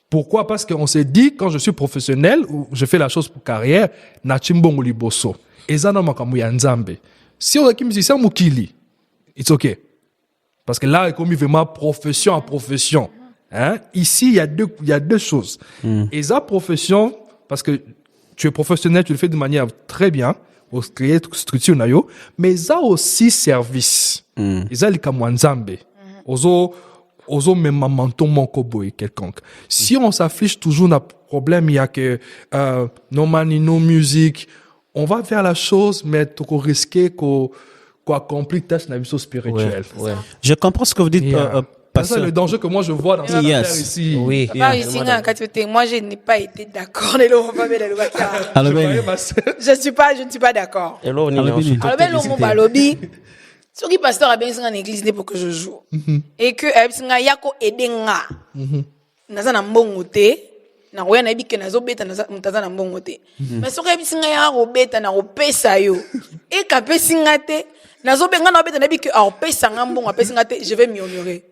Pourquoi? Parce qu'on s'est dit, quand je suis professionnel, ou je fais la chose pour carrière, Nachimbongo liboso. Et ça, non, makamu nzambe. Si on a qui musicien mukili, it's okay. Parce que là, comme il vraiment profession à profession. Hein? Ici, il y a deux choses. Et ça, profession, parce que tu es professionnel, tu le fais de manière très bien, au créer structure nayo, mais ça aussi service. Et ça, les kamwanzambe. Ozo même manton mon cowboy quelconque. Si on s'affiche toujours dans problème, il y a que no money, no musique, on va faire la chose, mais qu'on risquer qu'on accomplit tâche dans la vie spirituelle. Ouais. Je comprends ce que vous dites. C'est le danger que moi je vois dans cette affaire ici. Oui. Moi, je n'ai pas été d'accord. Je ne suis pas d'accord. Alors, ce qui pasteur a bien en église pour que je joue. Et que yako edenga. Naza na mbongote. na roya na bike na zo beta na mutaza na mbongo te mais soki bisinga ya ro beta na opesa yo e ka pesinga te na zo benga na beta na bike a opesa nga mbongo pesinga te je vais murmurer.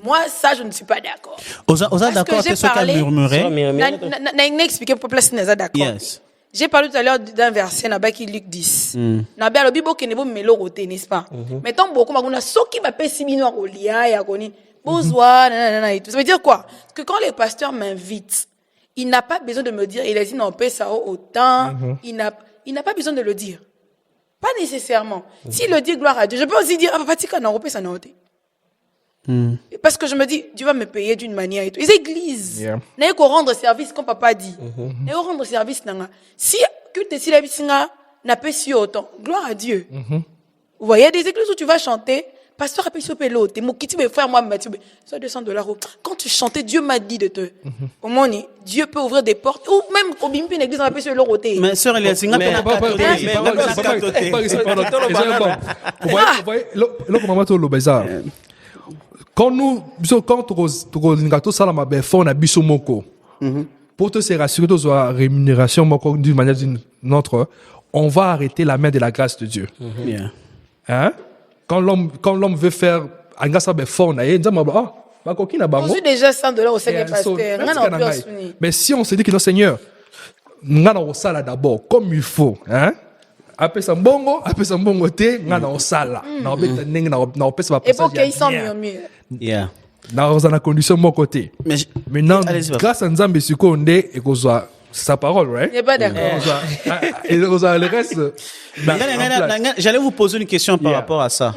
Moi ça je ne suis pas d'accord. Oza d'accord avec ce qu'a murmuré. Na expliquer pour place n'est d'accord. Yes. J'ai parlé tout à l'heure d'un verset na baki Luc 10. Na ba lobi bo kenebo melo roté, n'est-ce pas? Mais tant beaucoup makuna soki ba pesi bino rolia ya koni. Bozwa nanana et tout. Ça veut dire quoi? Que quand les pasteurs m'invitent, il n'a pas besoin de me dire il a dit non paie ça autant, il n'a pas besoin de le dire. Pas nécessairement. S'il le dit gloire à Dieu, je peux aussi dire ah papa tika na repé ça na oté. Parce que je me dis, Dieu va me payer d'une manière et tout. Les églises, n'a qu'à rendre service comme papa dit. N'a qu'à rendre service nanga. Si culte si la bisinga n'a pas si autant, gloire à Dieu. Vous voyez, il y a des églises où tu vas chanter, pasteur a payé sur pélo, t'es mon kiti, mes frères, moi, ça $200. Quand tu chantais, Dieu m'a dit de te. Au moins, Dieu peut ouvrir des portes, ou même au bimpi, une église, on a payé sur l'euro. Mais sœur Elias, c'est un peu quand tu as la fond à Bissomoko, pour te se rassurer de la rémunération d'une manière ou d'une autre, on va arrêter la main de la grâce de Dieu. Hein? Quand l'homme veut faire un gars ça fort, il dit on suit déjà $100 au Seigneur pasteur. Mais si on se dit que non Seigneur, on a ça d'abord comme il faut, hein? Après ça bongo te ngana osala na obeta ndenge na opesa ba passage. Et pour qu'ils sont mieux. Yeah. Dans la condition mon côté. Maintenant grâce à Nzambe sikonde ekozwa sa parole, right? Il n'est pas d'accord. Et le reste. J'allais vous poser une question par rapport à ça.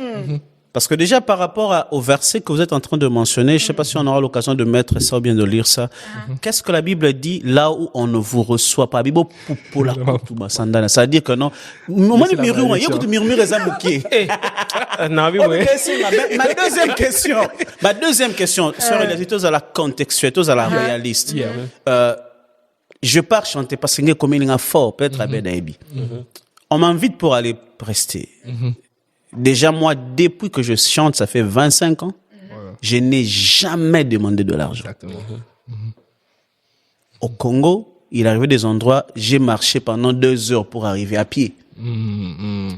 Parce que déjà, par rapport au verset que vous êtes en train de mentionner, je ne sais pas si on aura l'occasion de mettre ça ou bien de lire ça. Qu'est-ce que la Bible dit là où on ne vous reçoit pas? C'est-à-dire que non. Moi, je murmure les amoukiers. Ma deuxième question, sur les à la contextuelle, à la réaliste. Je pars chanter parce que comme il y a fort, peut-être à Benaïbi. On m'invite pour aller prester. Déjà, moi, depuis que je chante, ça fait 25 ans, je n'ai jamais demandé de l'argent. Au Congo, il arrivait des endroits, j'ai marché pendant 2 heures pour arriver à pied.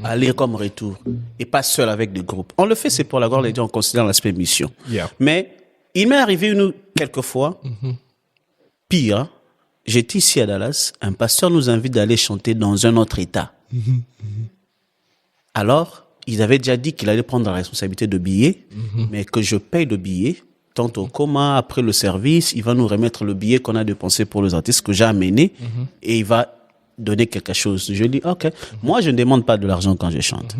Aller comme retour. Et pas seul avec des groupes. On le fait, c'est pour la gloire de Dieu, on considère l'aspect mission. Mais il m'est arrivé quelques fois, pire, j'étais ici à Dallas, un pasteur nous invite d'aller chanter dans un autre état. Alors, ils avaient déjà dit qu'il allait prendre la responsabilité de billets, mais que je paye le billet. Tant au coma, après le service, il va nous remettre le billet qu'on a dépensé pour les artistes que j'ai amené et il va donner quelque chose. Je dis, ok, moi je ne demande pas de l'argent quand je chante.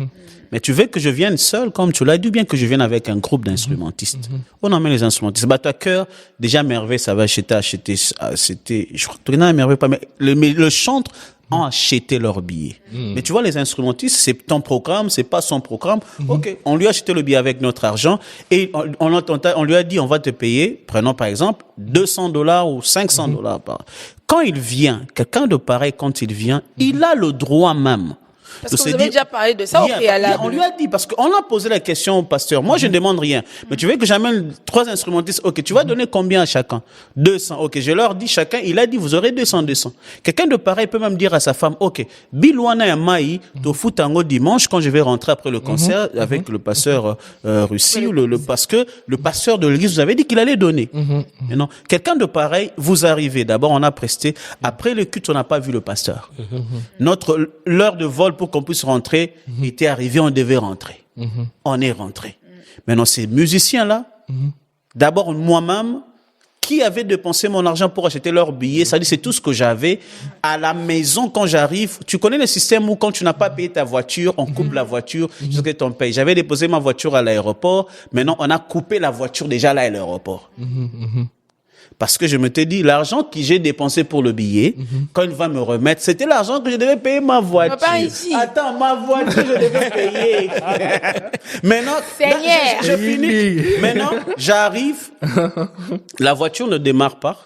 Mais tu veux que je vienne seul, comme tu l'as dit, ou bien que je vienne avec un groupe d'instrumentistes. On emmène les instrumentistes. Bah, ta cœur, déjà merveille, ça va acheter, je crois que tu n'as merveille pas, mais le chantre, ont acheté leur billet. Mais tu vois, les instrumentistes, c'est ton programme, c'est pas son programme. Ok, on lui a acheté le billet avec notre argent et on lui a dit, on va te payer, prenons par exemple, $200 ou $500 par. Quand il vient, quelqu'un de pareil, quand il vient, il a le droit même. Parce que vous avez déjà parlé de ça au préalable. On lui a dit, parce qu'on a posé la question au pasteur. Moi, je ne demande rien. Mais tu veux que j'amène 3 instrumentistes. Ok, tu vas donner combien à chacun? 200. Ok, je leur dis chacun. Il a dit, vous aurez 200. Quelqu'un de pareil peut même dire à sa femme, ok, Bilwana et Maï, tofu tango dimanche, quand je vais rentrer après le concert avec le pasteur Russie, parce que le pasteur de l'église vous avait dit qu'il allait donner. Mais non. Quelqu'un de pareil, vous arrivez. D'abord, on a presté. Après le culte, on n'a pas vu le pasteur. L'heure de vol pour qu'on puisse rentrer était arrivé, on devait rentrer. On est rentré. Maintenant, ces musiciens-là, d'abord moi-même, qui avait dépensé mon argent pour acheter leurs billets, ça dit c'est tout ce que j'avais à la maison quand j'arrive. Tu connais le système où quand tu n'as pas payé ta voiture, on coupe la voiture jusqu'à ton paye. J'avais déposé ma voiture à l'aéroport, maintenant on a coupé la voiture déjà là à l'aéroport. Parce que je me t'ai dit, l'argent que j'ai dépensé pour le billet, quand il va me remettre, c'était l'argent que je devais payer ma voiture. Pas ici. Attends, ma voiture, je devais payer. Maintenant, Seigneur. je finis. Maintenant, j'arrive. La voiture ne démarre pas.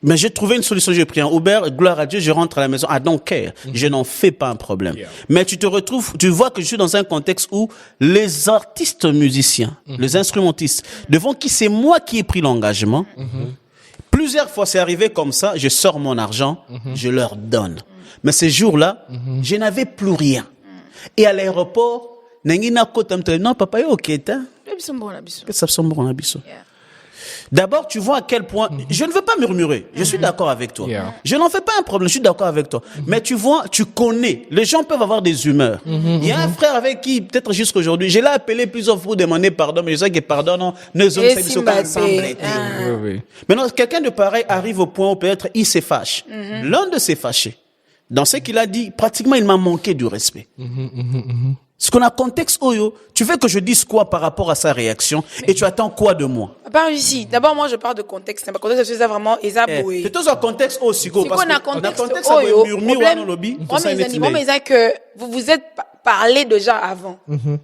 Mais j'ai trouvé une solution, j'ai pris un Uber, gloire à Dieu, je rentre à la maison. I don't care. Je n'en fais pas un problème. Mais tu te retrouves, tu vois que je suis dans un contexte où les artistes musiciens, les instrumentistes, devant qui c'est moi qui ai pris l'engagement, Plusieurs fois, c'est arrivé comme ça. Je sors mon argent, je leur donne. Mais ces jours-là, je n'avais plus rien. Et à l'aéroport, non, papa, ok, D'abord, tu vois à quel point... Je ne veux pas murmurer. Je suis d'accord avec toi. Je n'en fais pas un problème. Je suis d'accord avec toi. Mais tu vois, tu connais. Les gens peuvent avoir des humeurs. Il y a un frère avec qui, peut-être jusqu'aujourd'hui, je l'ai appelé plusieurs fois pour demander pardon, mais je sais que pardon, non, nous hommes, c'est ensemble. Maintenant, quelqu'un de pareil arrive au point où peut-être il se fâche. L'un de s'est fâché. Dans ce qu'il a dit, pratiquement, il m'a manqué du respect. Ce qu'on a contexte, Oyo, tu veux que je dise quoi par rapport à sa réaction et tu attends quoi de moi? Pas ici. D'abord, moi, je parle de contexte. Le contexte, c'est ça vraiment, c'est tout un contexte aussi, parce que contexte, Oyo, mais c'est que vous vous êtes parlé déjà avant.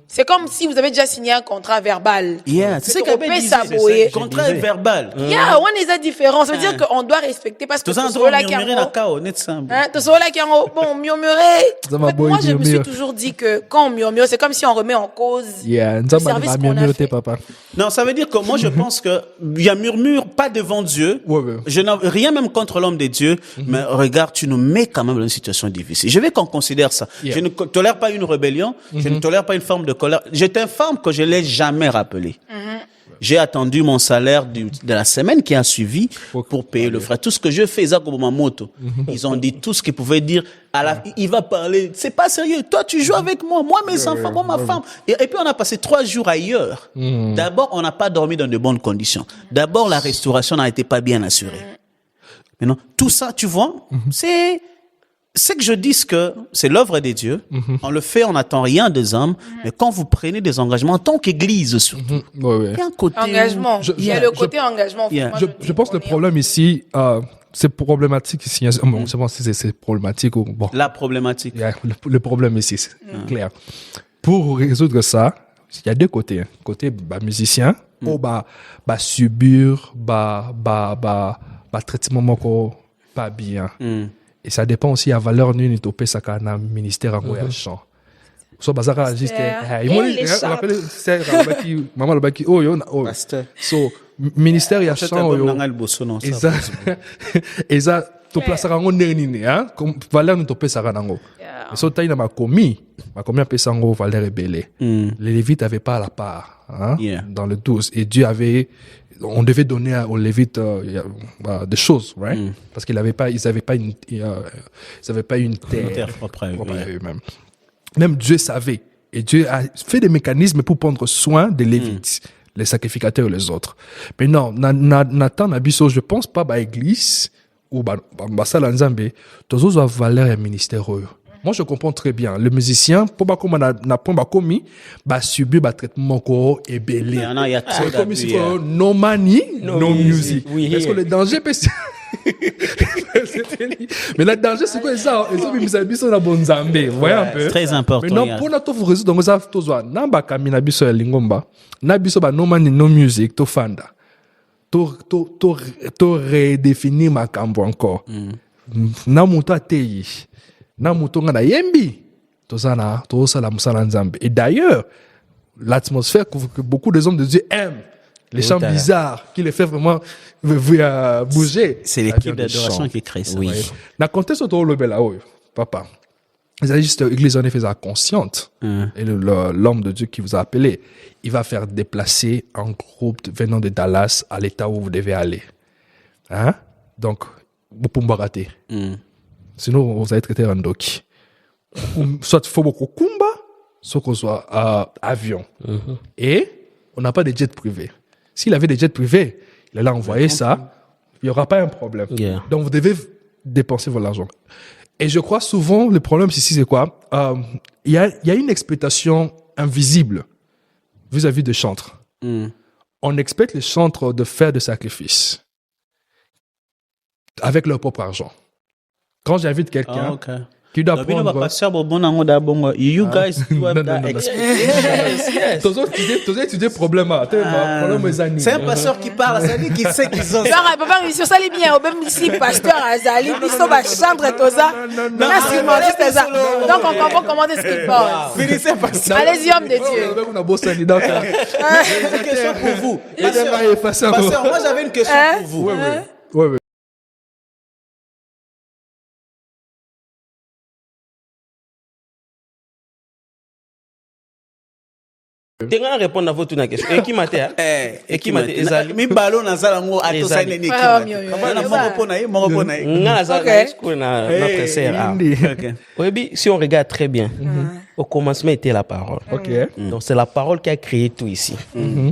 C'est comme si vous avez déjà signé un contrat verbal. C'est ce qu'elle disait. Contrat verbal. On est à différent. Ça veut dire qu'on doit respecter parce que tout cela qui bon, murmurer. Moi, je me suis toujours dit que quand on murmure, c'est comme si on remet en cause le service qu'on a fait. Non, ça veut dire que moi, je pense que il y a murmure pas devant Dieu. Je n'ai rien même contre l'homme de Dieu, mais regarde, tu nous mets quand même dans une situation difficile. Je veux qu'on considère ça. Je ne tolère pas une rébellion, je ne tolère pas une forme de colère. Je t'informe que je l'ai jamais rappelé. J'ai attendu mon salaire de la semaine qui a suivi pour payer le frais. Tout ce que je fais, ils ont dit tout ce qu'ils pouvaient dire. Il va parler. C'est pas sérieux. Toi, tu joues avec moi. Moi, mes enfants, moi, ma femme. Et puis, on a passé 3 jours ailleurs. D'abord, on n'a pas dormi dans de bonnes conditions. D'abord, la restauration n'a été pas bien assurée. Maintenant, tout ça, tu vois, c'est que je dis que c'est l'œuvre des dieux. On le fait, on n'attend rien des hommes. Mais quand vous prenez des engagements, en tant qu'église surtout, il y a un côté... Engagement. Il y a le côté engagement. Je pense que le problème ici, c'est problématique ici. Bon, je pense que c'est problématique. Bon. La problématique. Le problème ici, c'est clair. Pour résoudre ça, il y a 2 côtés. Côté musicien, ou subir, traitement pas bien. Et ça dépend aussi à la valeur d'une utopie, ça a un ministère en chant. So, bazaka juste, maman le baki, so, ministère ya chant, et ça, to place à rango nernine, hein, comme valeur d'une utopie, ça rango. So, taïna ma commis a payé sango valeur rebelle. Les Lévites n'avaient pas la part, hein, dans le 12. Et Dieu on devait donner aux Lévites des choses, right? Parce qu'ils n'avaient pas, ils avaient pas une terre propre à eux-mêmes. Même Dieu savait. Et Dieu a fait des mécanismes pour prendre soin des Lévites, les sacrificateurs et les autres. Mais non, Nathan Nabiso, je pense pas, église, ou Basala Nzambe, tous autres valeur et ministère. Moi, je comprends très bien. Le musicien, pour pas comme on a pas commis, subir traitement corps et belé. C'est comme si no money, no music. Est-ce que le danger peut mais le danger, c'est quoi ça? Et ça, ils ont sur la bonne zambé. Vous voyez un peu? Très important. Mais non, pour notre résoudre, donc, ça, tout ça, namba kamina biso ya lingomba, na biso no money, no music, to fanda. To redéfinir ma cambo encore. Na muto ateyi. Na mutonga na yembi tozana tosala musala nzambe. Et d'ailleurs, l'atmosphère que beaucoup des hommes de Dieu aiment, les chants bizarres qui les fait vraiment bouger, c'est l'équipe d'adoration qui crée ça. Oui. Na contexte autour le bel papa, ils ont juste l'église en effet consciente. Et l'homme de Dieu qui vous a appelé, il va faire déplacer un groupe venant de Dallas à l'état où vous devez aller, hein. Donc vous pouvez rater. Sinon, vous allez traiter un doki. Soit il faut beaucoup kumba, soit qu'on soit avion. Et on n'a pas de jet privé. S'il avait des jets privés, il allait envoyer ça, il n'y aura pas un problème. Donc, vous devez dépenser votre argent. Et je crois souvent, le problème ici, c'est quoi? Il y a une exploitation invisible vis-à-vis des chantres. On expecte les chantres de faire des sacrifices avec leur propre argent. Quand j'invite quelqu'un qui doit prendre... You guys do have that experience. Tous étudier problème. C'est un pasteur qui parle, ça dit qu'il sait qu'ils ont... Papa, monsieur, ça allait bien. Même ici, pasteur Azali, il va chanter tout ça. Donc, on comprend comment est-ce qu'il parle. Finissez, pasteur. Allez-y, homme de Dieu. J'ai une question pour vous. Pasteur, moi, j'avais une question pour vous. Ouais. Tenga répondre à votre question. Et qui m'a dit? Et qui m'a dit? Ezali. Mi balo na zala mo ato sa nene ki. Bana mo pona yi, mo pona yi. Nga za na notre sœur. Oui, si on regarde très bien, au commencement était la parole. Donc c'est la parole qui a créé tout ici.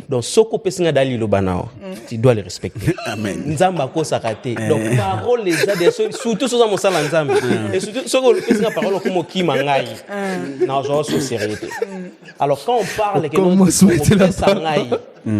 Donc soko pesinga dali lo banao, tu dois le respecter. Amen. Nzamba ko sakate. Donc parole les a des surtout sur mon sala nzamba. Et surtout soko pesinga parole comme ki mangai. Na genre sur sérieuxité. Alors quand on parle que non sangai,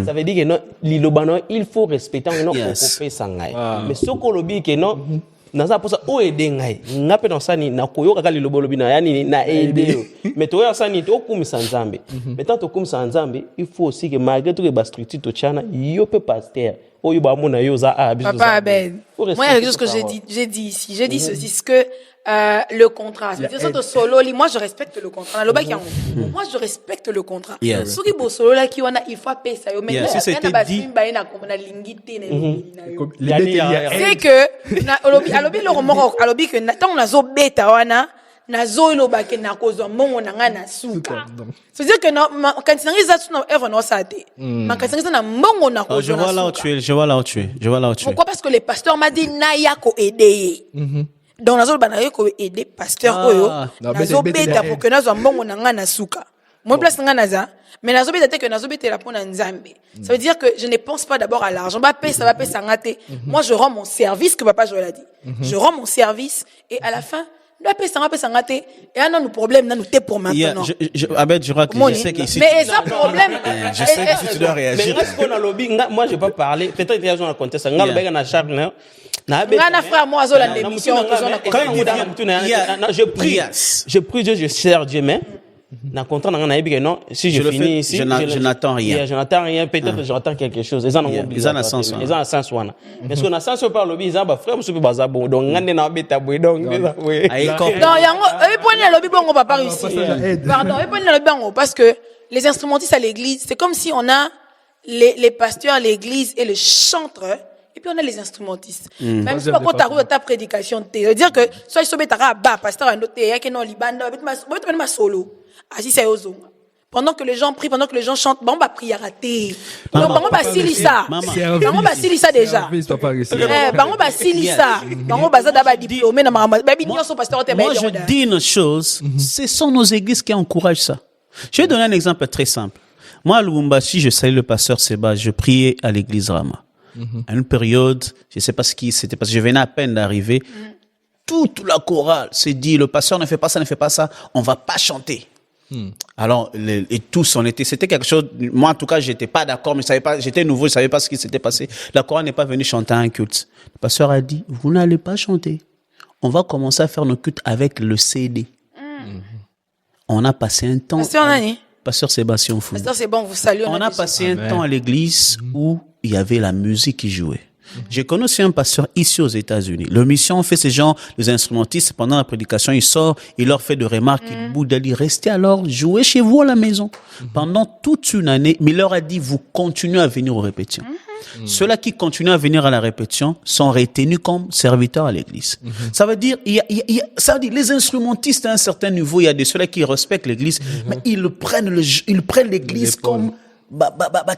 ça veut dire que non lilobano il faut respecter non okopé sangai. Mais soko lobi que non naza posa o aider ngai ngape dans sani na koyoka kali lobolobi na yani na aider mais to ya sani to kumisa nzambe mais tant to kumisa nzambe il faut aussi que malgré tout que ba structure to chana yo pe pasteur oyo ba mona yo za Papa Abed, moi il y a quelque chose que j'ai dit ici, j'ai dit ceci, c'est que le contrat, c'est-à-dire que solo moi je respecte le contrat. Moi je respecte le contrat. Ce qui est solo là qui on a il faut payer ça. Mais si c'était dit c'est que alobi le remords alobi que tant on a zo beta wana nazo iloba ke na kozwa mbongo na nga na suka. C'est-à-dire que quand tu n'arrives pas à œuvre non ça té. Mais quand tu n'arrives na mbongo na kozwa. Je vois là où tu es. Pourquoi? Parce que les pasteurs m'a dit naya ko aider. Donc nazo banaye ko aider pasteur oyo. Nazo beta pour que nazo mbongo na nga na suka. Moi place nga naza. Mais nazo beta te que nazo beta la pona nzambe. Ça veut dire que je ne pense pas d'abord à l'argent. Ça va payer ça ngate. Moi je rends mon service que papa Joël a dit. Je rends mon service et à la fin et là, nous problème, nous t'es pour maintenant. Abed, je crois que je sais qu'ici. Mais ça, problème. Je sais que tu dois réagir. Mais est-ce qu'on a lobby? Moi, je vais pas parler. Peut-être qu'il y a un contexte. On a un charme. Frère, moi, la l'émission. Je prie Dieu, je sers Dieu, mais. Na contrat na nga non si je finis ici je n'attends rien. Je n'attends rien, peut-être j'attends quelque chose. Ils en ont oublié. Ils en ont sens. Ils en ont sens wana. Mais ce qu'on a sens par lobby, ils ont ba frère monsieur baza bon donc ngande na beta boy donc oui. Non, yango e poni na lobby bongo papa ici. Pardon, e poni na lobby bongo parce que les instrumentistes à l'église, c'est comme si on a les pasteurs à l'église et le chanteur. Et puis on a les instrumentistes. Même si quand tu arrives à ta prédication, ça veut dire que soit je suis bas, pasteur un autre, il y a qui non libanda, ma solo. Assis c'est aux pendant que les gens prient, pendant que les gens chantent, bon bah prier raté. Donc bon bah silisa. Bon bah silisa déjà. Bon bah silisa. Bon bah ça d'abord diplômé na mama. Bah bien son pasteur était. Moi je dis une chose, ce sont nos églises qui encouragent ça. Je vais donner un exemple très simple. Moi à Lubumbashi, je salue le pasteur Seba, je priais à l'église Rama. À une période, je ne sais pas ce qui c'était parce que je venais à peine d'arriver. Toute la chorale s'est dit, le pasteur ne fait pas ça, on va pas chanter. Alors, et tous, c'était quelque chose, moi en tout cas, j'étais pas d'accord, mais je savais pas, j'étais nouveau, je savais pas ce qui s'était passé. La chorale n'est pas venue chanter un culte. Le pasteur a dit, vous n'allez pas chanter. On va commencer à faire nos cultes avec le CD. On a passé un temps. Pasteur Sébastien Fou. Pasteur, c'est bon, vous saluez. On a passé un temps à l'église où il y avait la musique qui jouait. J'ai connu aussi un pasteur ici aux États-Unis. Le mission fait ces gens, les instrumentistes, pendant la prédication, il sort, il leur fait de remarques, il boude, il dit, restez alors, jouez chez vous à la maison. Pendant toute une année, mais il leur a dit, vous continuez à venir aux répétitions. Ceux-là qui continuent à venir à la répétition sont retenus comme serviteurs à l'église. Ça veut dire, ça veut dire, les instrumentistes à un certain niveau, il y a des ceux-là qui respectent l'église, mais ils prennent l'église comme,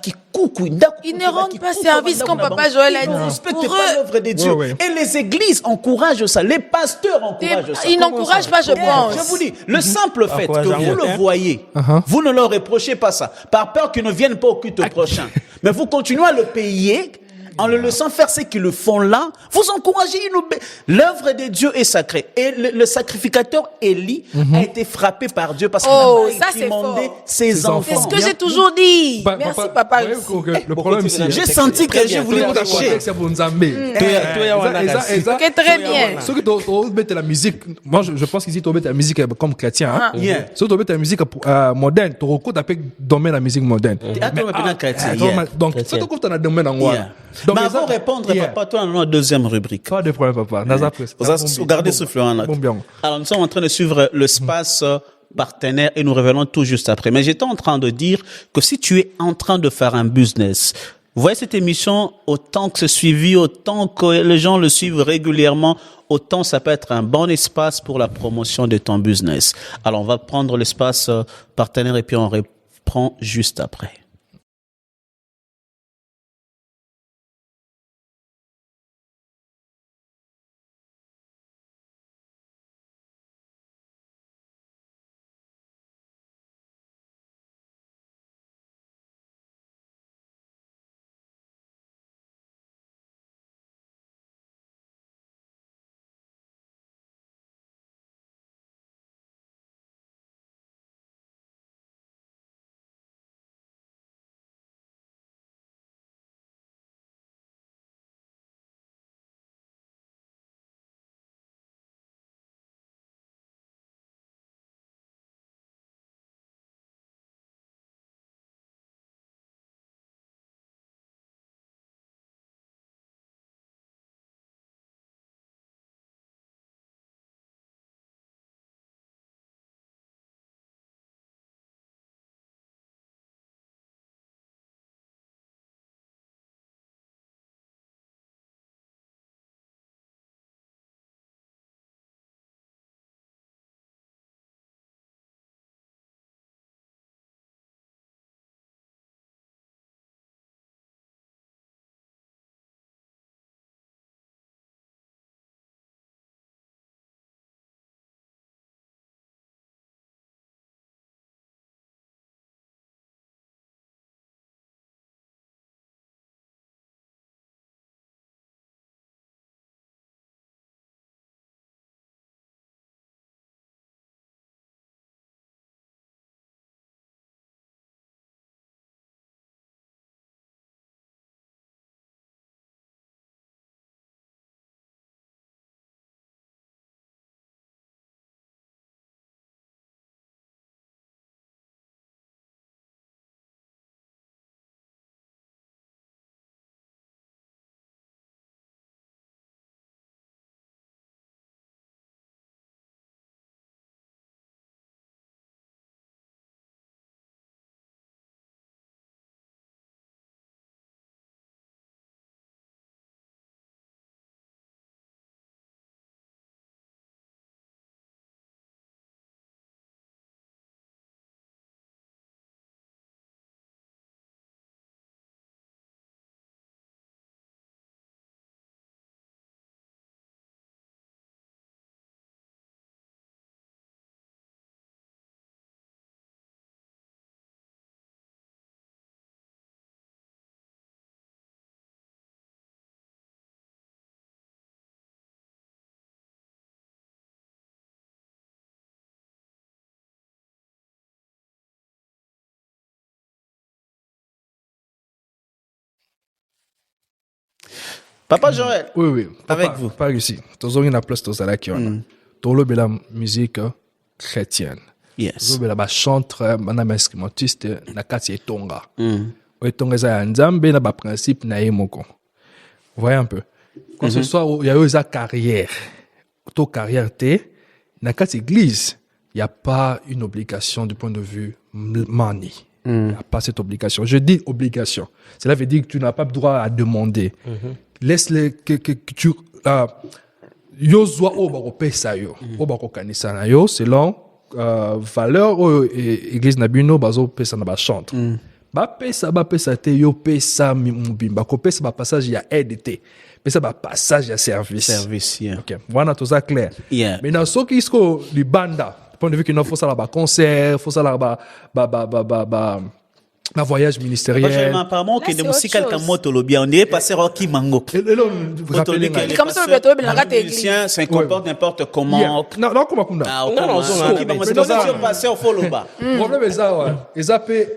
qui coucou. Ils ne rendent pas service comme papa Joël a dit. Ils ne respectent pas l'œuvre de Dieu. Et les églises encouragent ça. Les pasteurs encouragent ça. Ils n'encouragent pas, je pense. Je vous dis, le simple fait que vous le voyez, vous ne leur reprochez pas ça. Par peur qu'ils ne viennent pas au culte prochain. Mais vous continuez à le payer en le laissant faire ce qu'ils le font là. Vous encouragez l'œuvre de Dieu est sacrée. Et le sacrificateur Élie a été frappé par Dieu parce qu'il a demandé ses enfants. C'est ce que j'ai toujours dit. Merci papa. Le problème c'est j'ai senti que je voulais vous cacher. Ok, très bien. Ceux qui doivent mettre la musique, moi je pense qu'ici tu dois mettre la musique comme chrétien. Ceux qui doivent mettre la musique moderne, tu recours d'appeler domaine la musique moderne. Donc ça te coûte dans le domaine en mais avant de répondre, papa, toi, on a une deuxième rubrique. Pas de problème, papa. Vous gardez ce fleur là. Alors, nous sommes en train de suivre l'espace partenaire et nous revenons tout juste après. Mais j'étais en train de dire que si tu es en train de faire un business, Vous voyez cette émission, autant que c'est suivi, autant que les gens le suivent régulièrement, autant ça peut être un bon espace pour la promotion de ton business. Alors, on va prendre l'espace partenaire et puis on reprend juste après. Papa Joël. Oui. Papa, Avec vous. Pas ici. Toujours une place dans la qui on. Tout le la musique chrétienne. Yes. Tout le chanteur, un instrumentiste, na kati etonga. Etonga za nzambe na ba principe na yemoko. Vous voyez un peu. Quand ce soit il y a eu sa carrière. To carrière te na kati église, il y a pas une obligation du point de vue money. Il n'y a pas cette obligation. Je dis obligation. Cela veut dire que tu n'as pas le droit à demander. Laisse-les que tu yo zwa o ba ko pesa yo o ba ko kanisa na yo selon valeur église na bino bazo pesa na ba chantre ba pesa te yo pesa mubimba ko pesa ba passage ya aide te pesa ba passage ya service Yeah. OK voilà tout ça clair Yeah. mais dans ce qui isko libanda point de vue que non faut ça là ba concert faut ça là ba voyage ministériel. Apparemment, que c'est de musique autre chose. Camoto le bien, on est passé Rocky Mango. Vous rappelez Et comme ça, le bateau, il a été musicien, ça comporte n'importe comment. non comment comme Ah, Non, non, comment? non, C'est dans ça passé au follow bas. Le problème est ça, ouais. Ils appellent,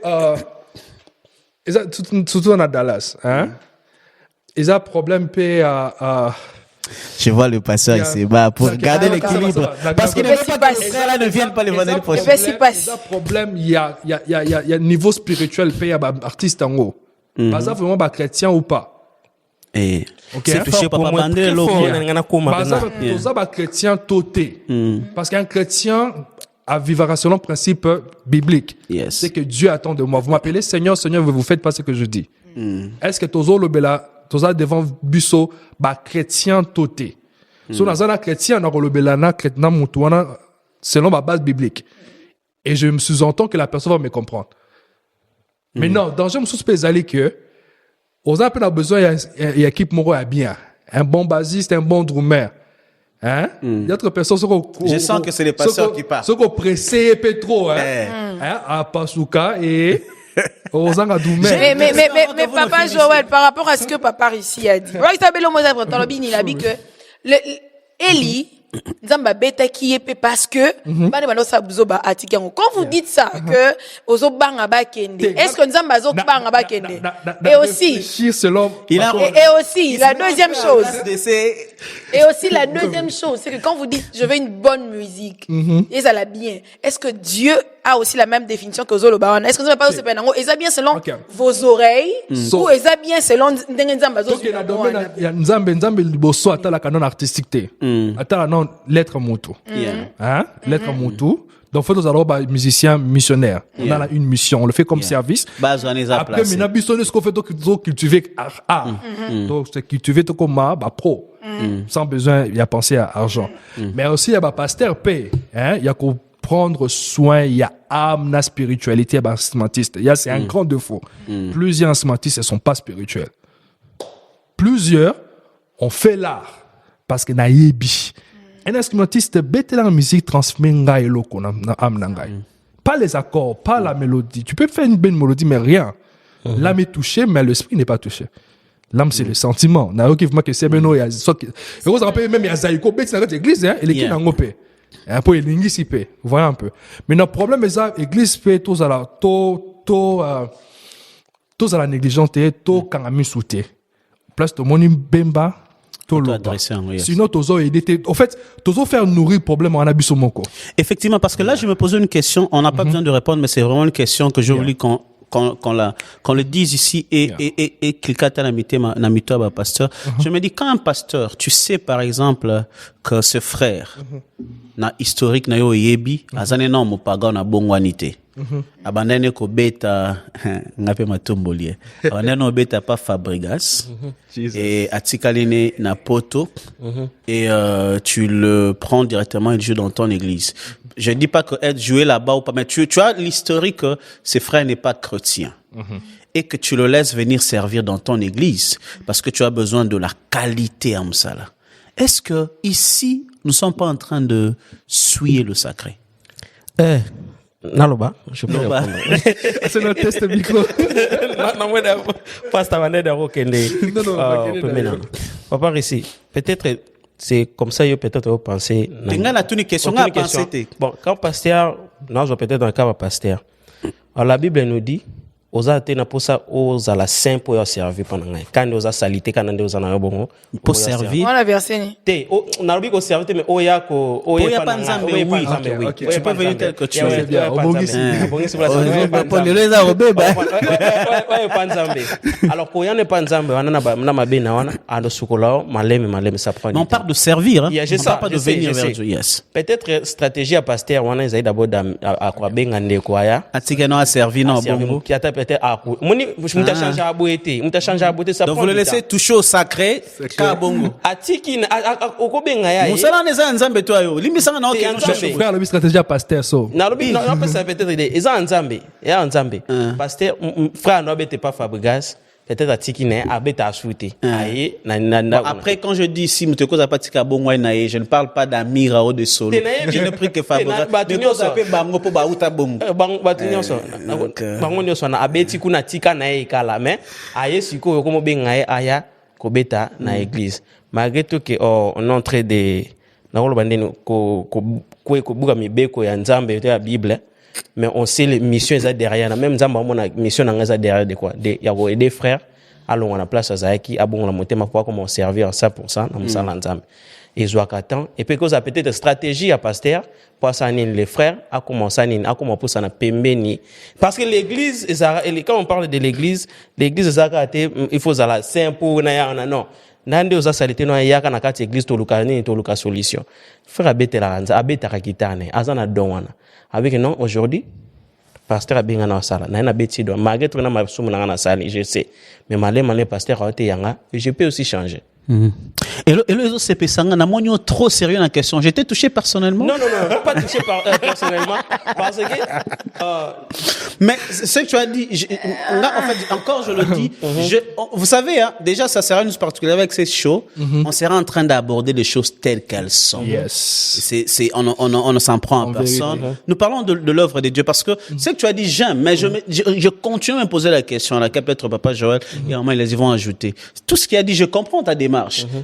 surtout à Dallas, hein. Ils ont problème à Je vois le passeur Yeah. ici bas pour Ok. garder Ah, l'équilibre. ça va. Parce qu'il ne Mais veut si pas que passe. les frères là ne viennent pas le vendredi prochain. Mais si passe. Il y a problème, il y a niveau spirituel payé à artiste en haut. Par exemple, vraiment, bah, chrétien ou pas. Eh, Ok. c'est touché Pour papa moi, bandé très le fort, bien. on a comment Par maintenant. exemple, tout ça, bah, chrétien toté. Parce qu'un chrétien a vivre selon le principe biblique. Yes. C'est que Dieu attend de moi. Vous m'appelez Seigneur, Seigneur, vous faites pas ce que je dis. Est-ce que tozo lobela toza devant biso ba chrétien toté? So nazana chrétien na lobela na chrétien mutuana selon ma base biblique. Et je me sous-entends que la personne va me comprendre. Mais non, dans je me sous-spécialise aller que on a besoin d'une équipe moro à bien, un bon bassiste, un bon drummer. Hein? Il y a d'autres personnes je sens que c'est les pasteurs qui parlent. Ceux qui pressé trop hein? À Pasuka et aux drummer. Mais papa Joël, par rapport à ce que papa ici a dit. Il a dit que Eli Nzamba beta qui est parce que quand vous dites ça que ozo banga ba kende, est-ce que Nzamba zo banga ba kende? Et aussi la deuxième chose. Et aussi la deuxième chose, c'est que quand vous dites je veux une bonne musique, et ça l'a bien. Est-ce que Dieu a aussi la même définition que Zolo Bawana? Est-ce que Nzamba pas aussi penango? Est-ce bien selon vos oreilles ou est-ce bien selon Nzamba zo? Nzamba liboso ata la canon artistique te. Ata la non lettre moto. Hein? Lettre moto. Donc, faut nous avoir des musiciens missionnaires. On a une mission, on le fait comme service. Après, maintenant, ce qu'on fait, donc, cultiver art. Donc, c'est cultiver tout comme pro. Sans besoin, il y a pensé à argent. Mais aussi, il y a un pasteur paix. Hein? Il y a qu'on prendre soin, il y a âme, la spiritualité, il y a instrumentiste. C'est un grand défaut. Plusieurs instrumentistes ne sont pas spirituels. Plusieurs ont fait l'art parce que naïbi. Un instrumentiste bête la musique transmet ngai loko na âme ngai. Pas les accords, pas la mélodie. Tu peux faire une belle mélodie mais rien. L'âme est touchée mais l'esprit n'est pas touché. L'âme c'est le sentiment. Na ok moi que c'est beno ya so que vous vous rappelez même ya zaiko bête dans l'église hein, et les qui na ngopé. Un peu linguiste pe. Vous voyez un peu. Mais notre problème est l'église fait tous à la tous à la négligence tout quand ami souté. Place de moni bemba. Sinon, en fait, tozo faire nourrir le problème en abisso moko. Effectivement, parce que là, je me posais une question, on n'a pas besoin de répondre, mais c'est vraiment une question que je voulais qu'on le dise ici et quelqu'un t'a namito à pasteur. Je me dis, quand un pasteur, tu sais par exemple que ce frère, na historique na yo yebi, azane na mo paga na bongwanité. Abandane ko beta ngape matombolie. Abandane ko beta pas Fabregas et atikaline na poto et tu le prends directement et tu joues dans ton église. Je dis pas que être joué là-bas ou pas, mais tu as l'historique que ce frère n'est pas chrétien. Et que tu le laisses venir servir dans ton église parce que tu as besoin de la qualité en Msala. Est-ce que ici, nous ne sommes pas en train de souiller le sacré? Naloba, je peux répondre. C'est notre test micro. Papa ici, peut-être c'est comme ça que peut-être vous pensez. Bon, quand pasteur, non, je peut-être dans le cas pasteur. Alors la Bible nous dit oza tena posa oza la saint pour servir pendant quand oza salité quand oza na bongo pour servir on a versé ni te na lobi ko servir mais oya pas nzambe oui tu peux venir quelque chose pour les les obeba ouais pas nzambe alors ko ya ne pas nzambe wana na mabe na wana ando sukola maleme ça prend. On parle de servir hein, on parle pas de venir vers Dieu. Yes, peut-être stratégie à pasteur wana ezali d'abord à quoi benga ndeko aya atikeno a servir na bongo peut-être ça. Donc vous le laissez toucher au sacré kabongo atiki okobenga ya musala neza nzambe to ayo limbisanga na okeno frère le stratégie à pasteur so na lobi non ça peut être eza nzambe ya nzambe pasteur frère no bete pas Fabregas peut-être atiki ne abeta asouté aye na après quand je dis ici muteko za patika bongwa na je ne parle pas d'Amira ou de Solo je ne prie que Fabregas mais ko za pe bango po ba uta bongo bango nyoso na abeti kuna tika na e kala mais aye siko ko mo benga e aya ko beta na église malgré tout que en entrée de na ko bandeni ko buga mibeko ya nzambe ya Bible. Mais on sait les missions est derrière. Même Nzamba on a mission est derrière de quoi? Il y a aider frères. Allons on a place à Zaki. Abon la monter ma foi comment servir à 100% dans Msala Nzambe. Et Zouakatan. Et puis cause a peut-être stratégie à pasteur pour ça les frères a commencé à comment pour ça na pembeni. Parce que l'église quand on parle de l'église Zakate il faut ça la saint pour na non. Nande oza salité no yaka na kati église to luka solution. Frère abete la ranza abeta kakitane azana donwana. Avec non aujourd'hui pasteur a bien na sala na beti do malgré tout na ma sumu na sala je sais mais malé pasteur a été yanga je peux aussi changer. Et les autres CP Sanga n'a pas trop sérieux dans la question. J'étais touché personnellement. Non, pas touché personnellement parce que mais ce que tu as dit, là en fait encore je le dis, vous savez hein, déjà ça sera une particulière avec ces shows, on sera en train d'aborder les choses telles qu'elles sont. Yes. On ne s'en prend à personne. Nous parlons de l'œuvre de Dieu parce que ce que tu as dit j'aime, mais je continue à me poser la question à laquelle peut-être Papa Joël et Armand ils vont ajouter. Tout ce qu'il a dit, je comprends ta démarche.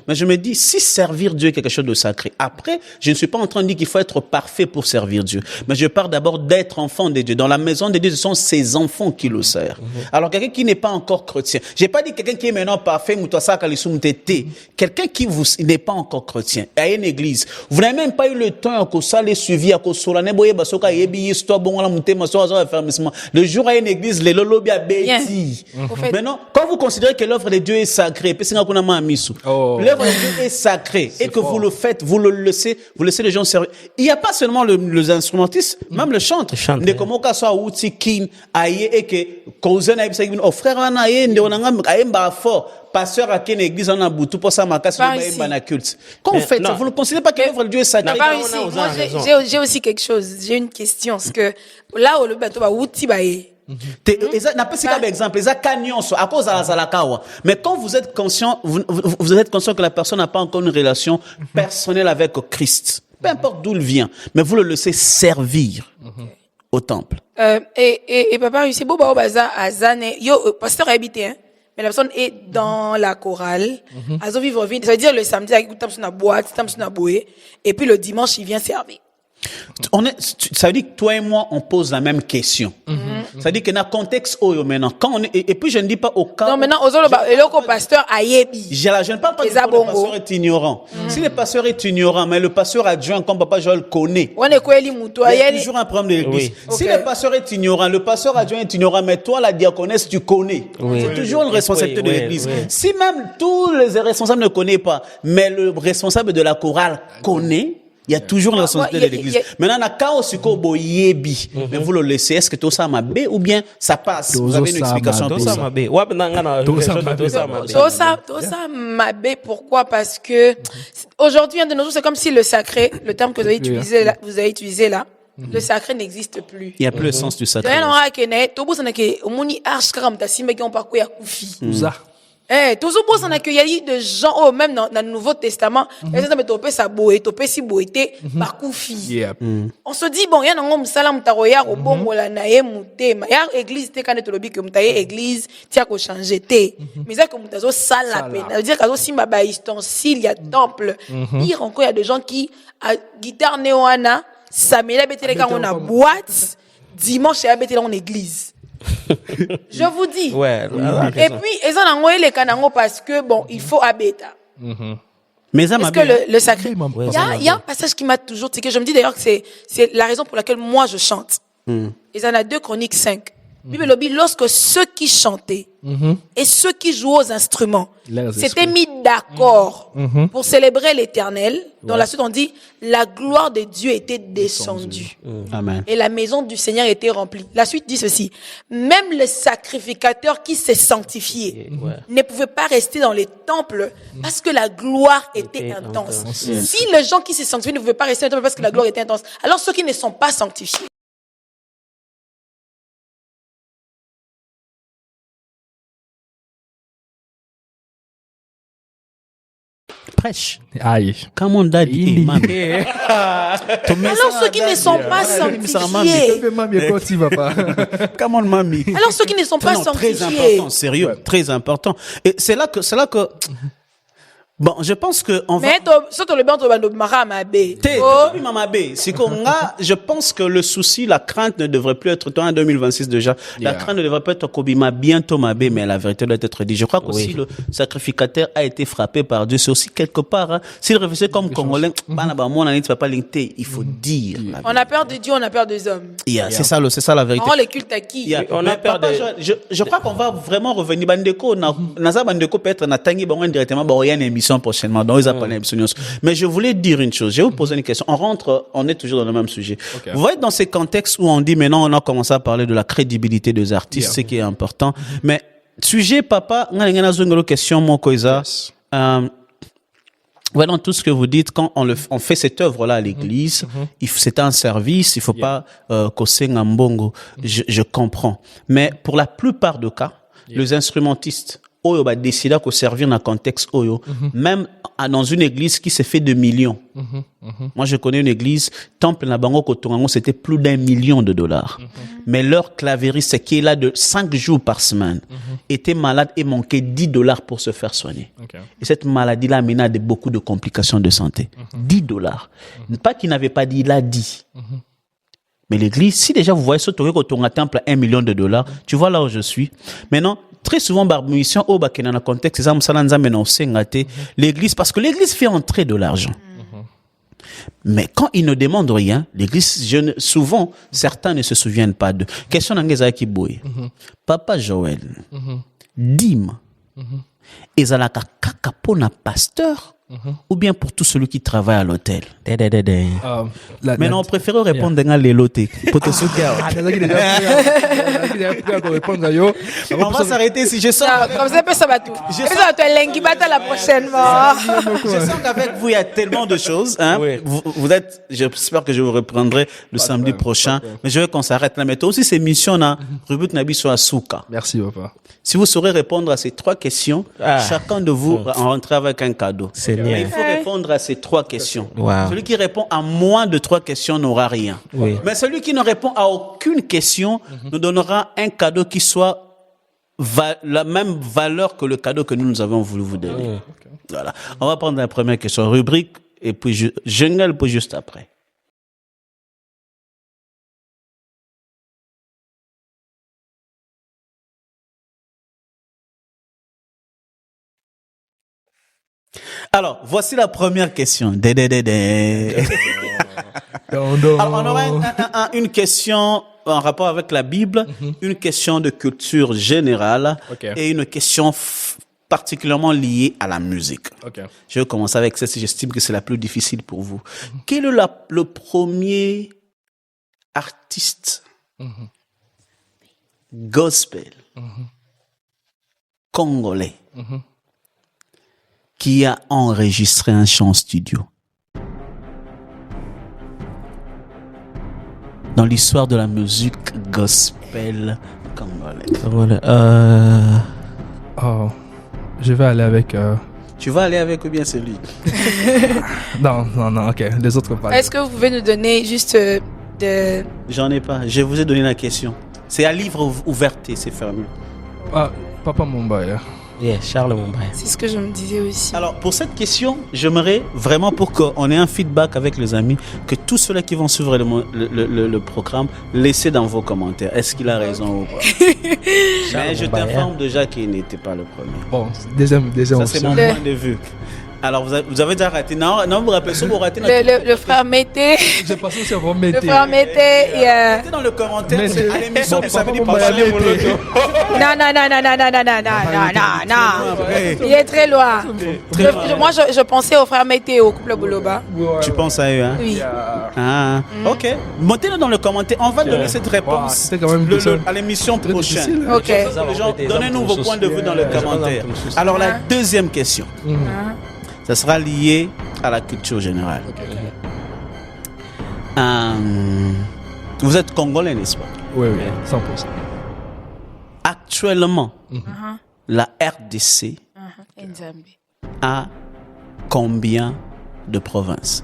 Mais je me dis, si servir Dieu est quelque chose de sacré, après, je ne suis pas en train de dire qu'il faut être parfait pour servir Dieu. Mais je parle d'abord d'être enfant de Dieu. Dans la maison de Dieu, ce sont ses enfants qui le servent. Alors, quelqu'un qui n'est pas encore chrétien, j'ai pas dit quelqu'un qui est maintenant parfait, quelqu'un qui n'est pas encore chrétien, à une église, vous n'avez même pas eu le temps que ça les suivi, à cause le jour à une église, les lobby a bêtis. Maintenant, quand vous considérez que l'œuvre de Dieu est sacrée, l'œuvre de Dieu est sacrée et que vous le faites, vous laissez les gens servir. Il n'y a pas seulement les instrumentistes, même le chante. De comment qu'à soit outil kin aïe et que cousin aïe ça oh frère ana aïe ndonanga aïe mba fort pasteur à quelle église on a boutou pour ça ma casse le culte. Quand vous faites ça, vous ne considérez pas que l'œuvre de Dieu est sacrée. Moi j'ai aussi quelque chose, j'ai une question parce que là où le bateau va outil baïe. N'a pas si exemple, à cause de la zalakawa. Mais quand vous êtes conscient, vous êtes conscient que la personne n'a pas encore une relation personnelle avec Christ. Peu importe d'où il vient, mais vous le laissez servir au temple. Et papa, c'est beau, baza, azane, yo, pasteur habité, hein. Mais la personne est dans la chorale. Azo vivre vie. Ça veut dire le samedi, il tape sur la boîte, tape sur la bouée. Et puis le dimanche, il vient servir. Ça veut dire que toi et moi, on pose la même question. Ça veut dire que dans le contexte où maintenant, quand on est, et puis je ne dis pas au cas. Non, maintenant, le pasteur a yebi. Je ne parle pas que le pasteur est ignorant. Si le pasteur est ignorant, mais le pasteur adjoint, comme Papa Joël connaît, il y a toujours un problème de l'église. Si le pasteur est ignorant, le pasteur adjoint est ignorant, mais toi, la diaconesse, tu connais. C'est toujours une responsabilité de l'église. Si même tous les responsables ne connaissent pas, mais le responsable de la chorale connaît, il y a toujours une responsabilité de l'église. Maintenant, na kao siko boyebi. Mais vous le laissez. Est-ce que tout ça m'a bé ou bien ça passe? Vous avez une explication pour ça? Tout ça m'a bé. Pourquoi? Parce que aujourd'hui, de nos jours, c'est comme si le sacré, le terme que vous avez utilisé là, le sacré n'existe plus. Il n'y a plus le sens du sacré. Toujours beau, on a qu'il y a eu des gens, même dans le Nouveau Testament, ils ont topé sa boé, topé si boété, bakoufi. On se dit, bon, il y a un homme, salam, taroya, au bon, mola, nae, mouté, ma, ya, église, te, quand tu l'obis, que mouté, église, tiens, qu'on change, te. Mais ça, comme mouté, ça, la peine. Ça veut dire qu'à si ma ustensile, il y a temple. Pire encore, il y a des gens qui, à guitare néoana, ça met la bête, quand on a boîte, dimanche, il y a bête, en église. Je vous dis. Et puis, ils ont envoyé les canangos parce que, bon, il faut abéta. Mais ça parce que le sacré. Il y a un passage qui m'a toujours tiqué. Je me dis d'ailleurs que c'est la raison pour laquelle moi je chante. Ils en a 2 Chroniques 5. Bible lobby, lorsque ceux qui chantaient et ceux qui jouaient aux instruments s'étaient mis d'accord pour célébrer l'Éternel, dans la suite on dit la gloire de Dieu était descendue. Amen. Et la maison du Seigneur était remplie. La suite dit ceci: même les sacrificateurs qui s'est sanctifiés ne pouvaient pas rester dans les temples parce que la gloire était intense. Si les gens qui s'est sanctifiés ne pouvaient pas rester dans les temples parce que la gloire était intense, alors ceux qui ne sont pas sanctifiés prêche. Aïe. Comme on a dit, alors ceux qui ne sont pas sanctifiés. Comme on m'a mis. Alors ceux qui ne sont pas sanctifiés. Très important, sérieux, très important. Et c'est là que bon, je pense que on va. Mais je pense que le souci, la crainte ne devrait plus être toi en 2026 déjà. La crainte ne devrait pas être Kobima bientôt Mabé, mais la vérité doit être dite. Je crois qu'aussi le sacrificateur a été frappé par Dieu. C'est aussi quelque part, hein, s'il réfléchit comme Congolais, il faut dire. On a peur de Dieu, on a peur des hommes. C'est ça la vérité. On rend le culte à qui? On a peur de... Je crois qu'on va vraiment revenir. Bandeko, Naza Bandeko peut-être Natangi Bangan directement, il y a une émission prochainement. Donc, ils appellent l'émission. Mais je voulais dire une chose. Je vais vous poser une question. On est toujours dans le même sujet. Okay. Vous voyez dans ces contextes où on dit maintenant, on a commencé à parler de la crédibilité des artistes, ce qui est important. Mais, sujet, papa, on a une question, mon Koïza. Voilà tout ce que vous dites quand on fait cette œuvre-là à l'église. C'est un service, il faut pas causer un bongo. Je comprends. Mais pour la plupart des cas, les instrumentistes oyo ba décider de servir dans un contexte oyo, même dans une église qui s'est fait de millions. Moi, je connais une église, Temple na bango kotongango, c'était plus d'$1 million. Mais leur clavieriste, qui est là de 5 jours par semaine, était malade et manquait $10 pour se faire soigner. Et cette maladie-là amena beaucoup de complications de santé. $10. Pas qu'il n'avait pas dit, il a dit. Mais l'église, si déjà vous voyez ce temple à $1 million, tu vois là où je suis. Maintenant, très souvent, mission au dans le contexte, l'église, parce que l'église fait entrer de l'argent. Mais quand ils ne demandent rien, l'église, souvent, certains ne se souviennent pas de. Question d'Angeza Kiboy. Papa Joël, dîme, ezalaka kaka pona pasteur, ou bien pour tout celui qui travaille à l'hôtel. Mais non, on préfère répondre dans les lotés. Pour te soutenir. On va s'arrêter si je sens. Comme ça va tout. Je sens la prochaine fois. Je sens qu'avec vous, il y a tellement de choses. Hein. Oui. Vous êtes, j'espère que je vous reprendrai le samedi prochain. Mais je veux qu'on s'arrête là. Mais toi aussi, ces missions là, Rubrique Nabi sur Asuka. Merci, papa. Si vous saurez répondre à ces 3 questions, chacun de vous rentrera avec un cadeau. Mais il faut répondre à ces 3 questions. Wow. Celui qui répond à moins de 3 questions n'aura rien. Oui. Mais celui qui ne répond à aucune question nous donnera un cadeau qui soit la même valeur que le cadeau que nous avons voulu vous donner. Voilà. On va prendre la première question. Rubrique, et puis jungle pour juste après. Alors, voici la première question. Alors, on aura une question en rapport avec la Bible, une question de culture générale et une question particulièrement liée à la musique. Je vais commencer avec celle-ci, j'estime que c'est la plus difficile pour vous. Quel est le premier artiste gospel congolais qui a enregistré un chant studio dans l'histoire de la musique gospel congolaise? Je vais aller avec... Tu vas aller avec ou bien c'est lui? Non, ok. Les autres pas. Est-ce que vous pouvez nous donner juste de... J'en ai pas. Je vous ai donné la question. C'est un livre ouvert et c'est fermé. Papa Mumbaya. Charles Mumbaya. C'est ce que je me disais aussi. Alors, pour cette question, j'aimerais vraiment, pour qu'on ait un feedback avec les amis, que tous ceux-là qui vont suivre le programme, laissez dans vos commentaires. Est-ce qu'il a raison ou pas? Mais je t'informe déjà qu'il n'était pas le premier. Bon, deuxième ça, c'est mon point de vue. Alors, vous avez déjà raté. Non, vous vous rappelez ça, vous ratez le frère Mété. J'ai passé aussi avant Mété. Le frère Mété. Mettez dans le commentaire, c'est à l'émission du samedi prochain. Non. Il est très loin. Moi, je pensais au frère Mété, au couple Bouloba. Tu penses à eux, hein? Oui. Ok. Mettez-le dans le commentaire. On va donner cette réponse à l'émission prochaine. Ok. Donnez-nous vos points de vue dans le commentaire. Alors, la deuxième question. Ça sera lié à la culture générale. Vous êtes congolais, n'est-ce pas? Oui, 100%. Actuellement, la RDC a combien de provinces?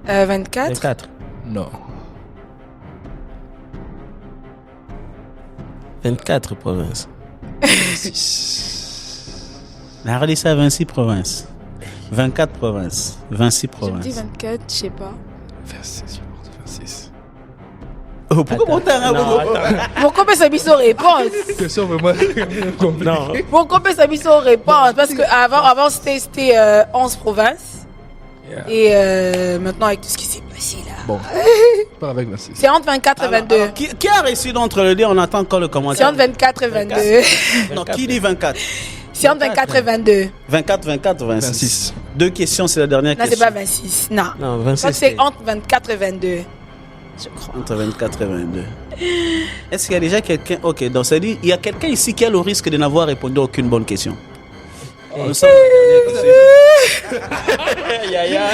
24. Non. 24 provinces. La RDC a 26 provinces. 24 provinces, 26 provinces. Je me dis 24, je sais pas. 26. Oh, pourquoi on t'a Mon compé s'habille aux réponses. Question vraiment compliquée. Non. Mon compé s'habille aux réponses. Parce que avant c'était 11 provinces. Et maintenant, avec tout ce qui s'est passé. facile. Là. Bon, pas avec 26. C'est entre 24 et 22. Alors, qui a réussi d'entre les deux? On attend encore le C'est commentaire. entre 24 et 22. Non, qui dit 24? C'est entre 24 et 22. 24, 24, 26. 26. 2 questions, c'est la dernière Non, c'est question. pas 26. Non. Non, Je 26. crois que c'est entre 24 et 22. Je crois. Entre 24 et 22. Est-ce qu'il y a déjà quelqu'un? Ok, donc ça dit, il y a quelqu'un ici qui a le risque de n'avoir répondu à aucune bonne question. Nous sommes à la dernière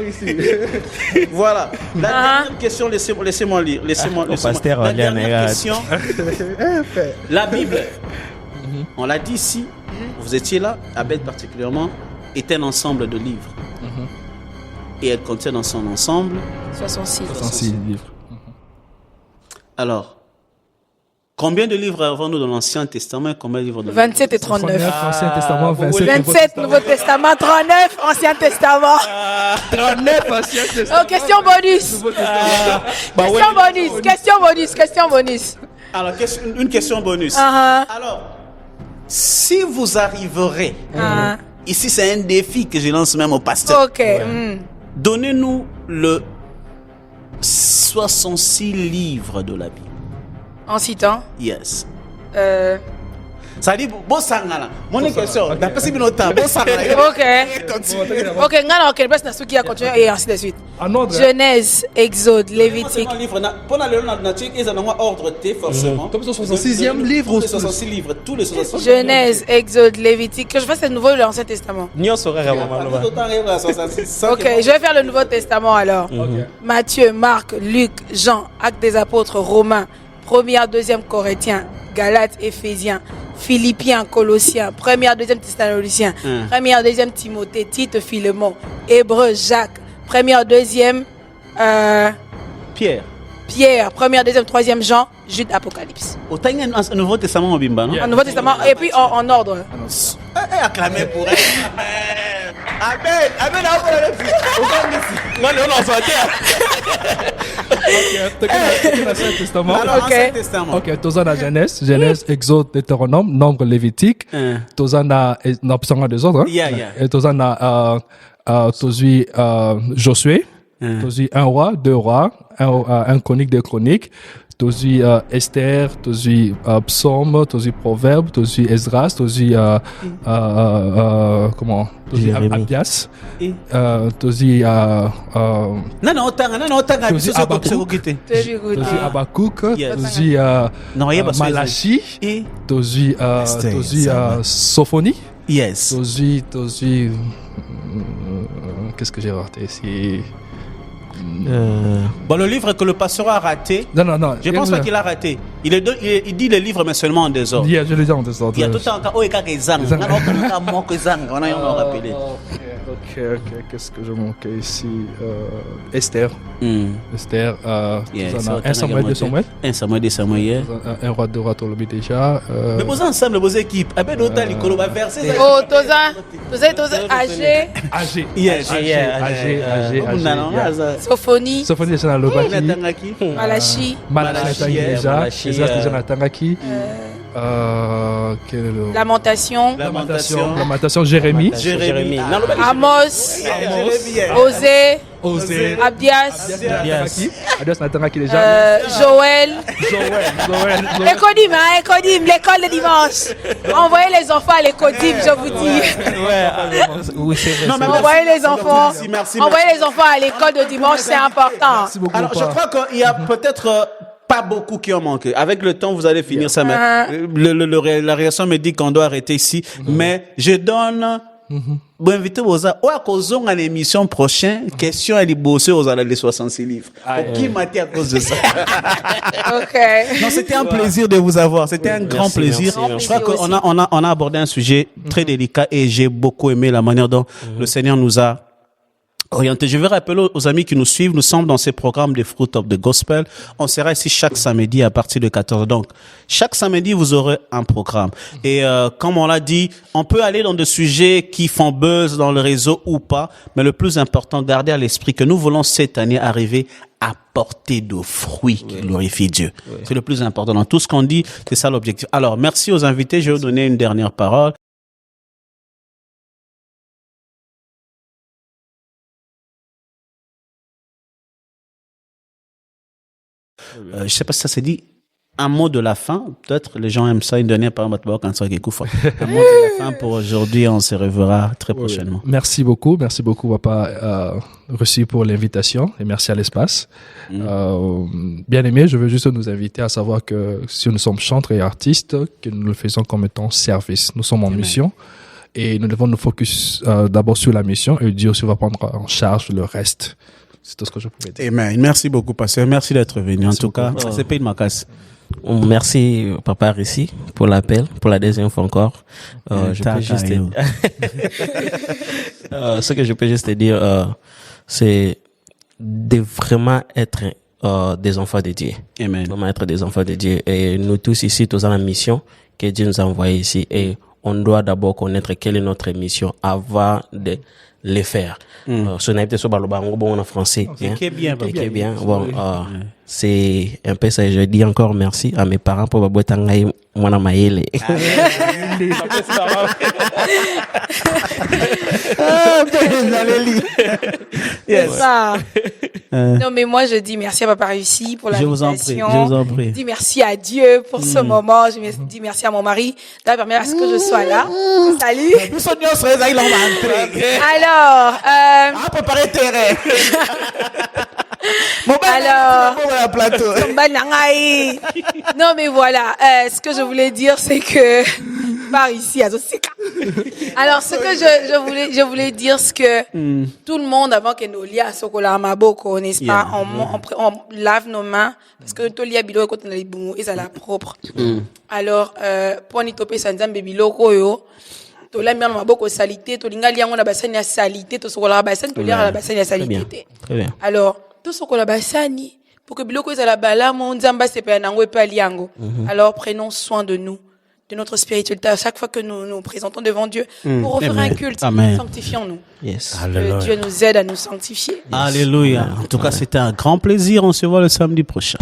question. Voilà. La dernière question, laissez-moi lire. Laissez-moi. pasteur, La on l'a, dernière mais question. La Bible, on l'a dit ici, vous étiez là, Abel particulièrement, est un ensemble de livres. Et elle contient dans son ensemble. 66. 66 livres. Alors, combien de livres avons-nous dans l'Ancien Testament et combien de livres dans 27 et 39. Ancien Testament, 27 27 Nouveau Testament, 39 Ancien Testament. 39 Ancien Testament. Oh, question bonus. Question bonus. Alors, une question bonus. Alors, si vous arriverez, ici c'est un défi que je lance même au pasteur. Ok. Donnez-nous le 66 livres de la Bible. En citant. Yes. Ça dit, bon sang là. Mon question, d'après ce que nous bon sang là. Ok, ngana ok, parce que ceux qui a continué et ainsi de suite. Genèse, Exode, Lévitique. Pour aller dans nature, ils ont un ordre T forcément. Comme son 66e livre ou 66 livres, tous les 66. Genèse, Exode, Lévitique. Que je fasse le Nouveau et l'Ancien Testament. Nyo sera vraiment Ok, je vais faire le Nouveau Testament alors. Matthieu, Marc, Luc, Jean, Actes des Apôtres, Romains, 1er, 2e Corinthiens, Galates, Éphésiens, Philippiens, Colossiens, 1er, 2e Thessaloniciens, 1er, 2e Timothée, Tite, Philémon, Hébreux, Jacques, 1er, 2e Pierre. 1er, 2e, 3e Jean, Jude, Apocalypse. Au Nouveau Testament au Bimba, non? En Nouveau Testament, et puis en ordre. Acclamez pour elle. Amen. Amen. Ancien Testament. Alors, Ancien Testament. Ok, tous la Genèse, Exode, Deutéronome, Nombre, Lévitique. Tous non, pas des autres. Et tous Josué. Tous 1 roi, 2 rois, 1 chronique, 2 chroniques. Tous Esther, tous Psaume, tous Proverbe, tous Esdras, tous comment? Tous Abias. Tous Habakkuk, tous Malachi, tous Sophonie. Yes. Tous qu'est-ce que j'ai raté ici? Bon, le livre que le pasteur a raté. Non. Je pense pas qu'il a raté. Il dit le livre, mais seulement en désordre. Je le dis en désordre. Il y a tout le temps. Oh, il y a des zangs. On a rappelé. Ok. Qu'est-ce que je manquais ici? Esther. Esther. 1 Samuel, 2 Samuel. 1 Samuel, 2 Samuel. 1 roi, 2 rois, tu l'as dit déjà. Mais vous ensemble, vos équipes. Avec d'autres, les colons, verser. Oh, Toza, AG. Yes. Sophonie. Sophonie, c'est dans le bâti. Malachi. Malachi, déjà. Esdras, déjà, Natangaki. Lamentation, Jérémie. Amos. Osée. Abdias Natangaki déjà. Joël. Écodim, l'école de dimanche. Envoyez les enfants à l'écodim, je vous dis. Oui, c'est vrai. Envoyez les enfants. Merci. Envoyez les enfants à l'école de dimanche, c'est important. Alors, je crois qu'il y a peut-être pas beaucoup qui ont manqué. Avec le temps, vous allez finir ça. Mais la réaction me dit qu'on doit arrêter ici. Mais je donne... Bon, invité aux à cause de l'émission prochaine, question à bosser aux les 66 livres. Qui m'a dit à cause de ça? Ok. Non, c'était un plaisir de vous avoir. C'était un grand plaisir. Merci. Je crois qu'on a abordé un sujet très délicat et j'ai beaucoup aimé la manière dont le Seigneur nous a orienté. Je vais rappeler aux amis qui nous suivent, nous sommes dans ces programmes des Fruit of the Gospel. On sera ici chaque samedi à partir de 14h. Donc, chaque samedi, vous aurez un programme. Et comme on l'a dit, on peut aller dans des sujets qui font buzz dans le réseau ou pas, mais le plus important, garder à l'esprit que nous voulons cette année arriver à porter de fruits qui glorifient Dieu. C'est le plus important. Dans tout ce qu'on dit, c'est ça l'objectif. Alors, merci aux invités. Je vais vous donner une dernière parole. Je sais pas si ça s'est dit. Un mot de la fin, peut-être les gens aiment ça, une dernière parole quand ça Un mot de la fin pour aujourd'hui, on se reverra très prochainement. Merci beaucoup, papa, reçu pour l'invitation et merci à l'espace. Bien aimé, je veux juste nous inviter à savoir que si nous sommes chantres et artistes, que nous le faisons comme étant service. Nous sommes en mission et nous devons nous focus d'abord sur la mission et Dieu aussi va prendre en charge le reste. C'est tout ce que je pouvais dire. Amen. Merci beaucoup, pasteur. Merci d'être venu. En tout cas, c'est pas une macasse. Merci, papa Rissi, pour l'appel, pour la deuxième fois encore. Je peux juste ce que je peux juste te dire, c'est de vraiment être des enfants de Dieu. Amen. Vraiment être des enfants de Dieu. Et nous tous ici, tous dans la mission que Dieu nous a envoyée ici. Et on doit d'abord connaître quelle est notre mission avant de les faire. Ce n'est pas sur Balobango, bon en français. Qui bien. Bon, c'est un peu ça. Je dis encore merci à mes parents pour ma boîte en moi na maïle. C'est ça. Non, mais moi, je dis merci à Papa Réussi pour l'invitation. Je vous en prie. Je dis merci à Dieu pour ce moment. Je dis merci à mon mari d'avoir permis à ce que je sois là. Salut. Alors, préparer terrain. Alors, non mais voilà, ce que je voulais dire c'est que par ici à Zosika. Alors ce que je voulais dire c'est que tout le monde avant que nous lia sokola maboko, n'est-ce pas, on lave nos mains parce que to lia bilo quand on a les boumou et ça la propre. Alors pour ni topé sanzambe biloko yo to la mia maboko salité to linga lia ngona basani ya salité to sokola basani to lia la basani ya salité. Très bien. Alors tout ce qu'on a basani pour que biloko ezala bala mon nzamba sepa nango epali yango. Alors prenons soin de nous, de notre spiritualité à chaque fois que nous nous présentons devant Dieu pour offrir un culte. Sanctifions-nous. Yes. Que Dieu nous aide à nous sanctifier. Alléluia. En tout cas, c'était un grand plaisir. On se voit le samedi prochain.